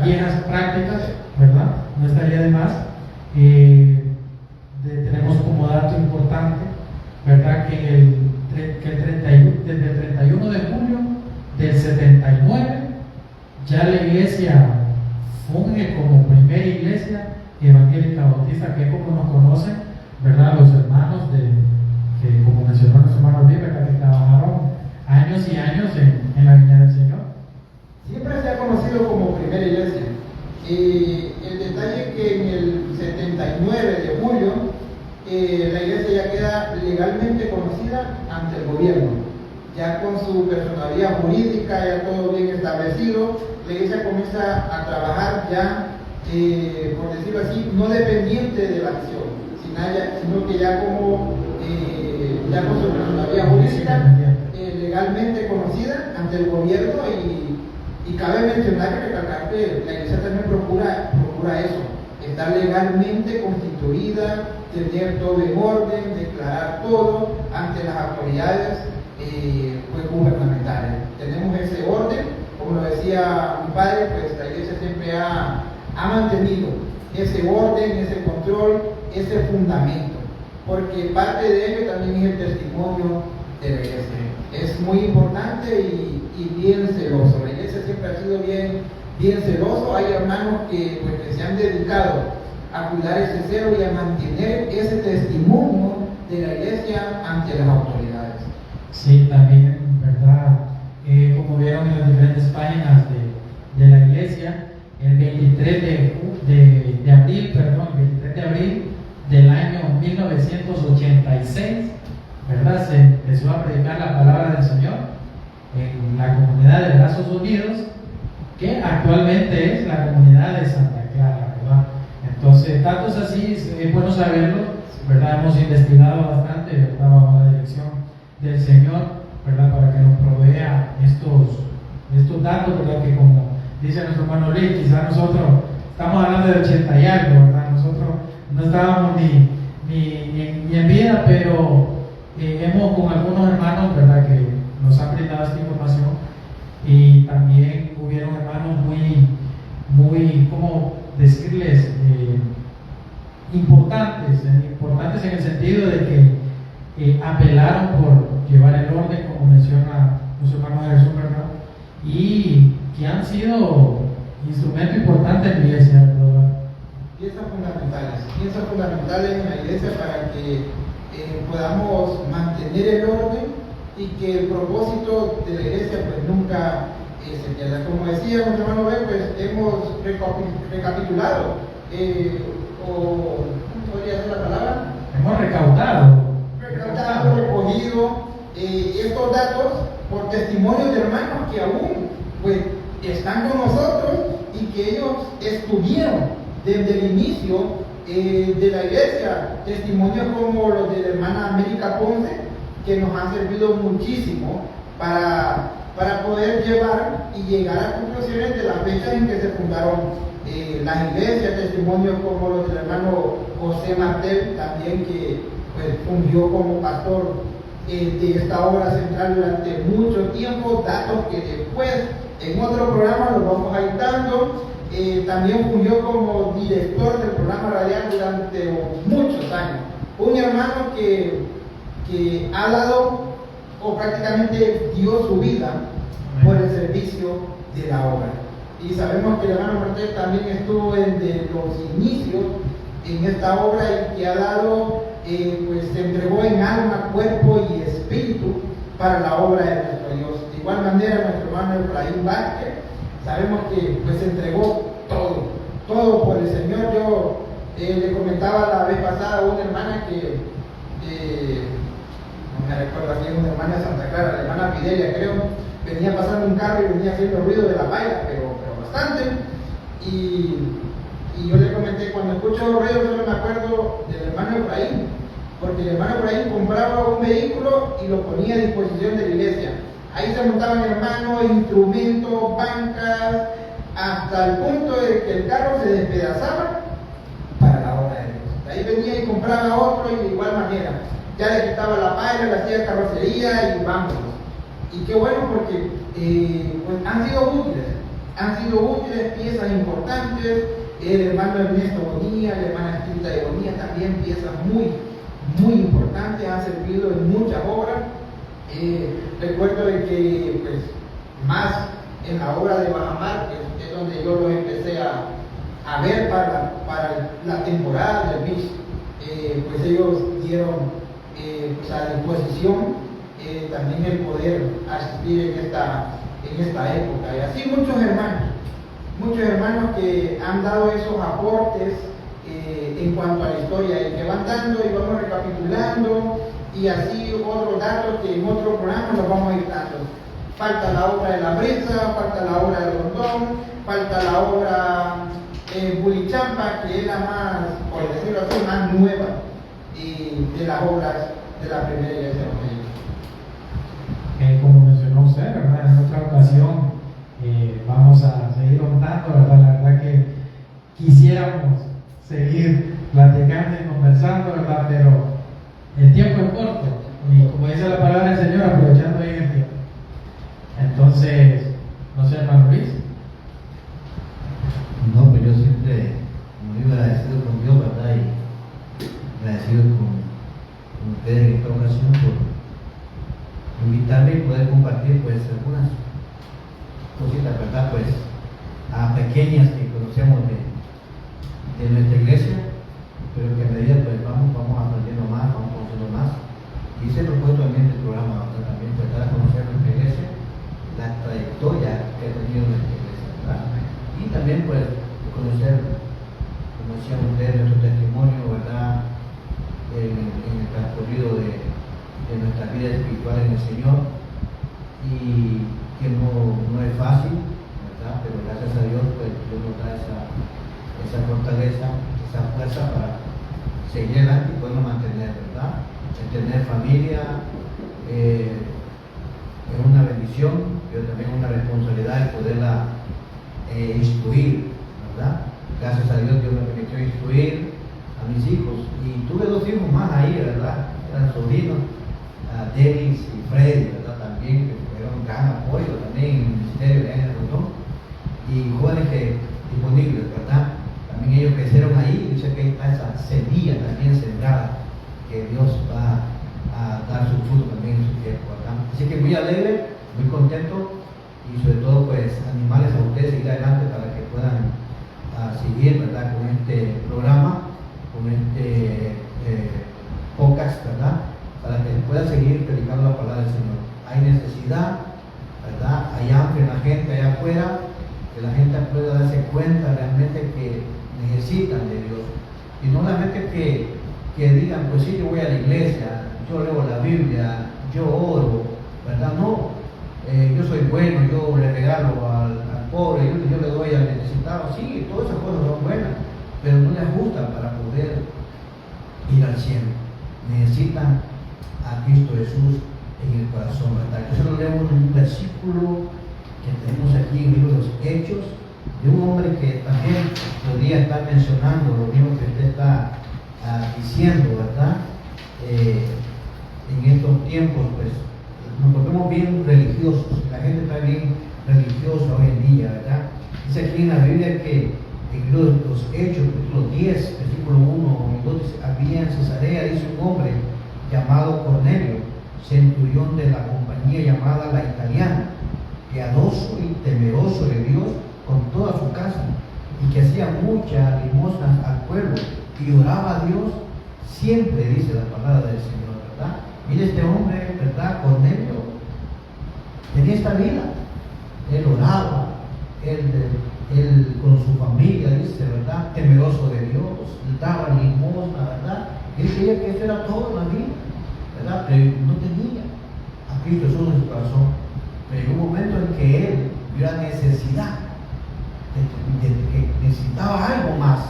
[SPEAKER 2] viejas prácticas, ¿verdad? No estaría de más. Tenemos como dato importante, ¿verdad? Que desde el 31 de julio del 79 ya la iglesia funge como primera iglesia evangélica bautista, que es como nos conocen, ¿verdad? Los hermanos que, como mencionó nuestro hermano Luis, ¿verdad? Que trabajaron años y años en la viña del Señor.
[SPEAKER 1] Siempre se ha conocido como primera iglesia. El detalle es que en el 79 de julio la iglesia ya queda legalmente conocida ante el gobierno, ya con su personalidad jurídica, ya todo bien establecido. La iglesia comienza a trabajar ya, por decirlo así, no dependiente de la misión, sino que ya como ya con su personalidad jurídica legalmente conocida ante el gobierno. Y cabe mencionar y recalcar que la iglesia también procura eso, estar legalmente constituida, tener todo en orden, declarar todo ante las autoridades pues, gubernamentales. Tenemos ese orden, como lo decía mi padre, pues la iglesia siempre ha mantenido ese orden, ese control, ese fundamento, porque parte de ello también es el testimonio de la iglesia. Es muy importante y bien celoso. La iglesia siempre ha sido bien celoso. Hay hermanos que se han dedicado a cuidar ese celo y a mantener ese testimonio de la iglesia ante las autoridades.
[SPEAKER 2] Sí, también, ¿verdad? Como vieron en las diferentes páginas de la iglesia, el 23 de abril del año 1986, ¿verdad? Se empezó a predicar la palabra del Señor en la comunidad de Brazos Unidos, que actualmente es la comunidad de Santa Clara, ¿verdad? Entonces, datos así es bueno saberlo, ¿verdad? Hemos investigado bastante, ¿verdad? Bajo la dirección del Señor, ¿verdad? Para que nos provea estos datos, ¿verdad? Que como dice nuestro hermano Luis, quizás nosotros estamos hablando de 80 y algo, ¿verdad? Nosotros no estábamos ni en vida, pero hemos con algunos hermanos, ¿verdad? Que nos han brindado esta información, y también hubieron hermanos muy, ¿cómo decirles? Importantes en el sentido de que apelaron por llevar el orden, como menciona nuestro hermano Jesús, ¿verdad? Y que han sido instrumento importante en la iglesia, ¿verdad?
[SPEAKER 1] Piezas fundamentales en la iglesia para que podamos mantener el orden y que el propósito de la iglesia pues nunca se pierda. Como decía nuestro hermano Ben, pues hemos recapitulado ¿cómo podría ser la palabra?
[SPEAKER 2] Hemos recaudado,
[SPEAKER 1] recogido estos datos por testimonio de hermanos que aún pues están con nosotros y que ellos estuvieron desde el inicio de la iglesia. Testimonios como los de la hermana América Ponce, que nos han servido muchísimo para poder llevar y llegar a conclusiones de las fechas en que se fundaron las iglesias. Testimonios como los del hermano José Martel, también que pues, fungió como pastor de esta obra central durante mucho tiempo. Datos que después en otro programa los vamos a ir dando. También fungió como director del programa radial durante muchos años. Un hermano que ha dado o prácticamente dio su vida por el servicio de la obra. Y sabemos que el hermano Martel también estuvo desde los inicios en esta obra y que ha dado, pues se entregó en alma, cuerpo y espíritu para la obra de nuestro Dios. De igual manera, nuestro hermano Efraín Vázquez, sabemos que pues se entregó todo por el Señor. Yo le comentaba la vez pasada a una hermana que no me recuerdo aquí, una hermana de Santa Clara, la hermana Fidelia creo, venía pasando un carro y venía haciendo ruido de la palla, pero bastante, y yo le comenté, cuando escucho los ruidos solo me acuerdo del hermano Efraín, porque el hermano Efraín compraba un vehículo y lo ponía a disposición de la iglesia. Ahí se montaban hermanos, instrumentos, bancas, hasta el punto de que el carro se despedazaba para la obra de Dios. Ahí venía y compraba otro y de igual manera. Ya le quitaba la paila, le hacía carrocería y vámonos. Y qué bueno porque pues han sido útiles, piezas importantes. El hermano Ernesto Bonilla, la hermana Estrita de Bonilla, también piezas muy importantes, han servido en muchas obras. Recuerdo de que pues, más en la obra de Bajamar, que es donde yo los empecé a ver para la temporada del BIS, pues ellos dieron pues a disposición también el poder asistir en esta época. Y así muchos hermanos que han dado esos aportes en cuanto a la historia y que van dando y vamos recapitulando y así otros datos que en otro programa los vamos a ir dando. Falta la obra de la Brisa, falta la obra de Rondón, falta la obra Bulichampa, que es la más, por decirlo así, más nueva de las obras de la primera iglesia evangélica.
[SPEAKER 2] Como mencionó usted, ¿verdad? En otra ocasión vamos a seguir contando, ¿verdad? La verdad que quisiéramos seguir platicando y conversando, ¿verdad? Pero el tiempo es corto y como dice la palabra del Señor, aprovechando bien el tiempo. Entonces, no sé, hermano Luis.
[SPEAKER 4] No, pues yo siempre muy agradecido con Dios, ¿verdad? Y agradecido con ustedes en esta ocasión por invitarme y poder compartir pues algunas cositas, ¿verdad? Pues a pequeñas que conocemos de nuestra iglesia, pero que a medida pues vamos aprendiendo más, vamos conociendo más. Y ese es el propósito también del programa, ¿verdad? También pues dar a conocer nuestra iglesia, la trayectoria que ha tenido nuestra iglesia, ¿verdad? Y también pues conocer, como decían ustedes, nuestro testimonio, ¿verdad? En el transcurrido de nuestra vida espiritual en el Señor, y que no es fácil, ¿verdad? Pero gracias a Dios pues Dios nos da esa fortaleza, esa fuerza para seguir adelante y podernos mantener, ¿verdad? El tener familia es una bendición, pero también una responsabilidad de poderla instruir, ¿verdad? Gracias a Dios me permitió instruir a mis hijos, y tuve 2 hijos más ahí, ¿verdad? Eran sobrinos, Dennis y Freddy, ¿verdad? También, que fueron un gran apoyo también en el ministerio de Ángel Rondón, y jóvenes que disponibles, ¿verdad? También ellos crecieron ahí, y dice que está esa semilla también sembrada, que Dios va a dar su fruto también en su tiempo, ¿verdad? Así que muy alegre, muy contento, y sobre todo pues animarles a ustedes a seguir adelante para que puedan seguir, ¿verdad? Con este programa, con este podcast, ¿verdad? Para que puedan seguir predicando la palabra del Señor. Hay necesidad, ¿verdad? Hay hambre en la gente allá afuera, que la gente pueda darse cuenta realmente que necesitan de Dios. Y no solamente que digan, pues sí, yo voy a la iglesia, yo leo la Biblia, yo oro, ¿verdad? No, yo soy bueno, yo le regalo al pobre, yo le doy al necesitado. Sí, todas esas cosas son buenas, pero no les gustan para poder ir al cielo. Necesitan a Cristo Jesús en el corazón, ¿verdad? Nosotros leemos un versículo que tenemos aquí en el libro de los Hechos, de un hombre que también podría estar mencionando lo mismo que usted está diciendo, ¿verdad? En estos tiempos, pues, nos volvemos bien religiosos, la gente está bien religiosa hoy en día, ¿verdad? Dice aquí en la Biblia que en el libro de los Hechos, capítulo 10, versículo 1 y 2, dice, había en Cesarea, dice un hombre llamado Cornelio, centurión de la compañía llamada La Italiana, piadoso y temeroso de Dios con toda su casa, y que hacía muchas limosnas al pueblo y oraba a Dios siempre, dice la palabra del Señor, ¿verdad? Mire, este hombre, ¿verdad? Cornelio tenía esta vida, él oraba, él con su familia, dice, ¿verdad? Temeroso de Dios, daba limosna, ¿verdad? Él creía que eso era todo en la vida, ¿verdad? Pero no tenía a Cristo Jesús en su corazón. Pero llegó un momento en que él vio la necesidad, de que necesitaba algo más,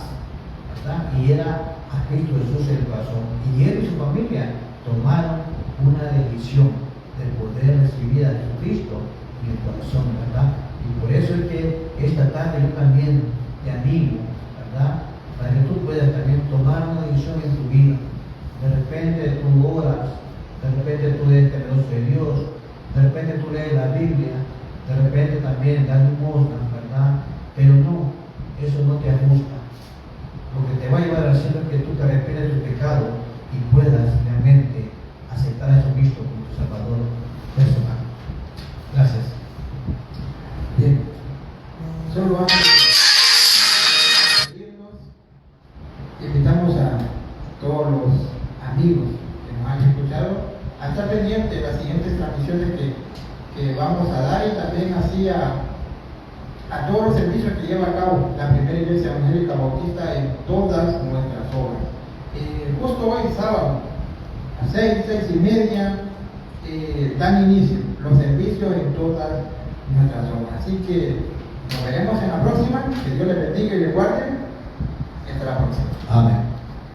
[SPEAKER 4] ¿verdad? Y era a Cristo Jesús en el corazón. Y él y su familia tomaron una decisión de poder recibir a Jesucristo en el corazón, ¿verdad? Y por eso es que esta tarde yo también te animo, ¿verdad? para que tú puedas también tomar una decisión en tu vida. De repente tú oras, de repente tú eres temeroso de Dios, de repente tú lees la Biblia, de repente también das limosna, ¿verdad? Pero no, eso no te ajusta. Lo que te va a llevar al cielo es que tú te arrepientes de tu pecado y puedas realmente aceptar a Jesucristo como tu Salvador personal. Gracias.
[SPEAKER 1] Bien, solo antes de irnos, invitamos a todos los amigos que nos han escuchado a estar pendientes de las siguientes transmisiones que vamos a dar, y también así a todos los servicios que lleva a cabo la primera iglesia evangélica bautista en todas nuestras obras. Justo hoy, sábado, a 6:30, dan inicio los servicios en todas nuestras obras. Así que nos veremos en la próxima. Que Dios les bendiga y les guarde. Hasta la próxima.
[SPEAKER 4] Amén.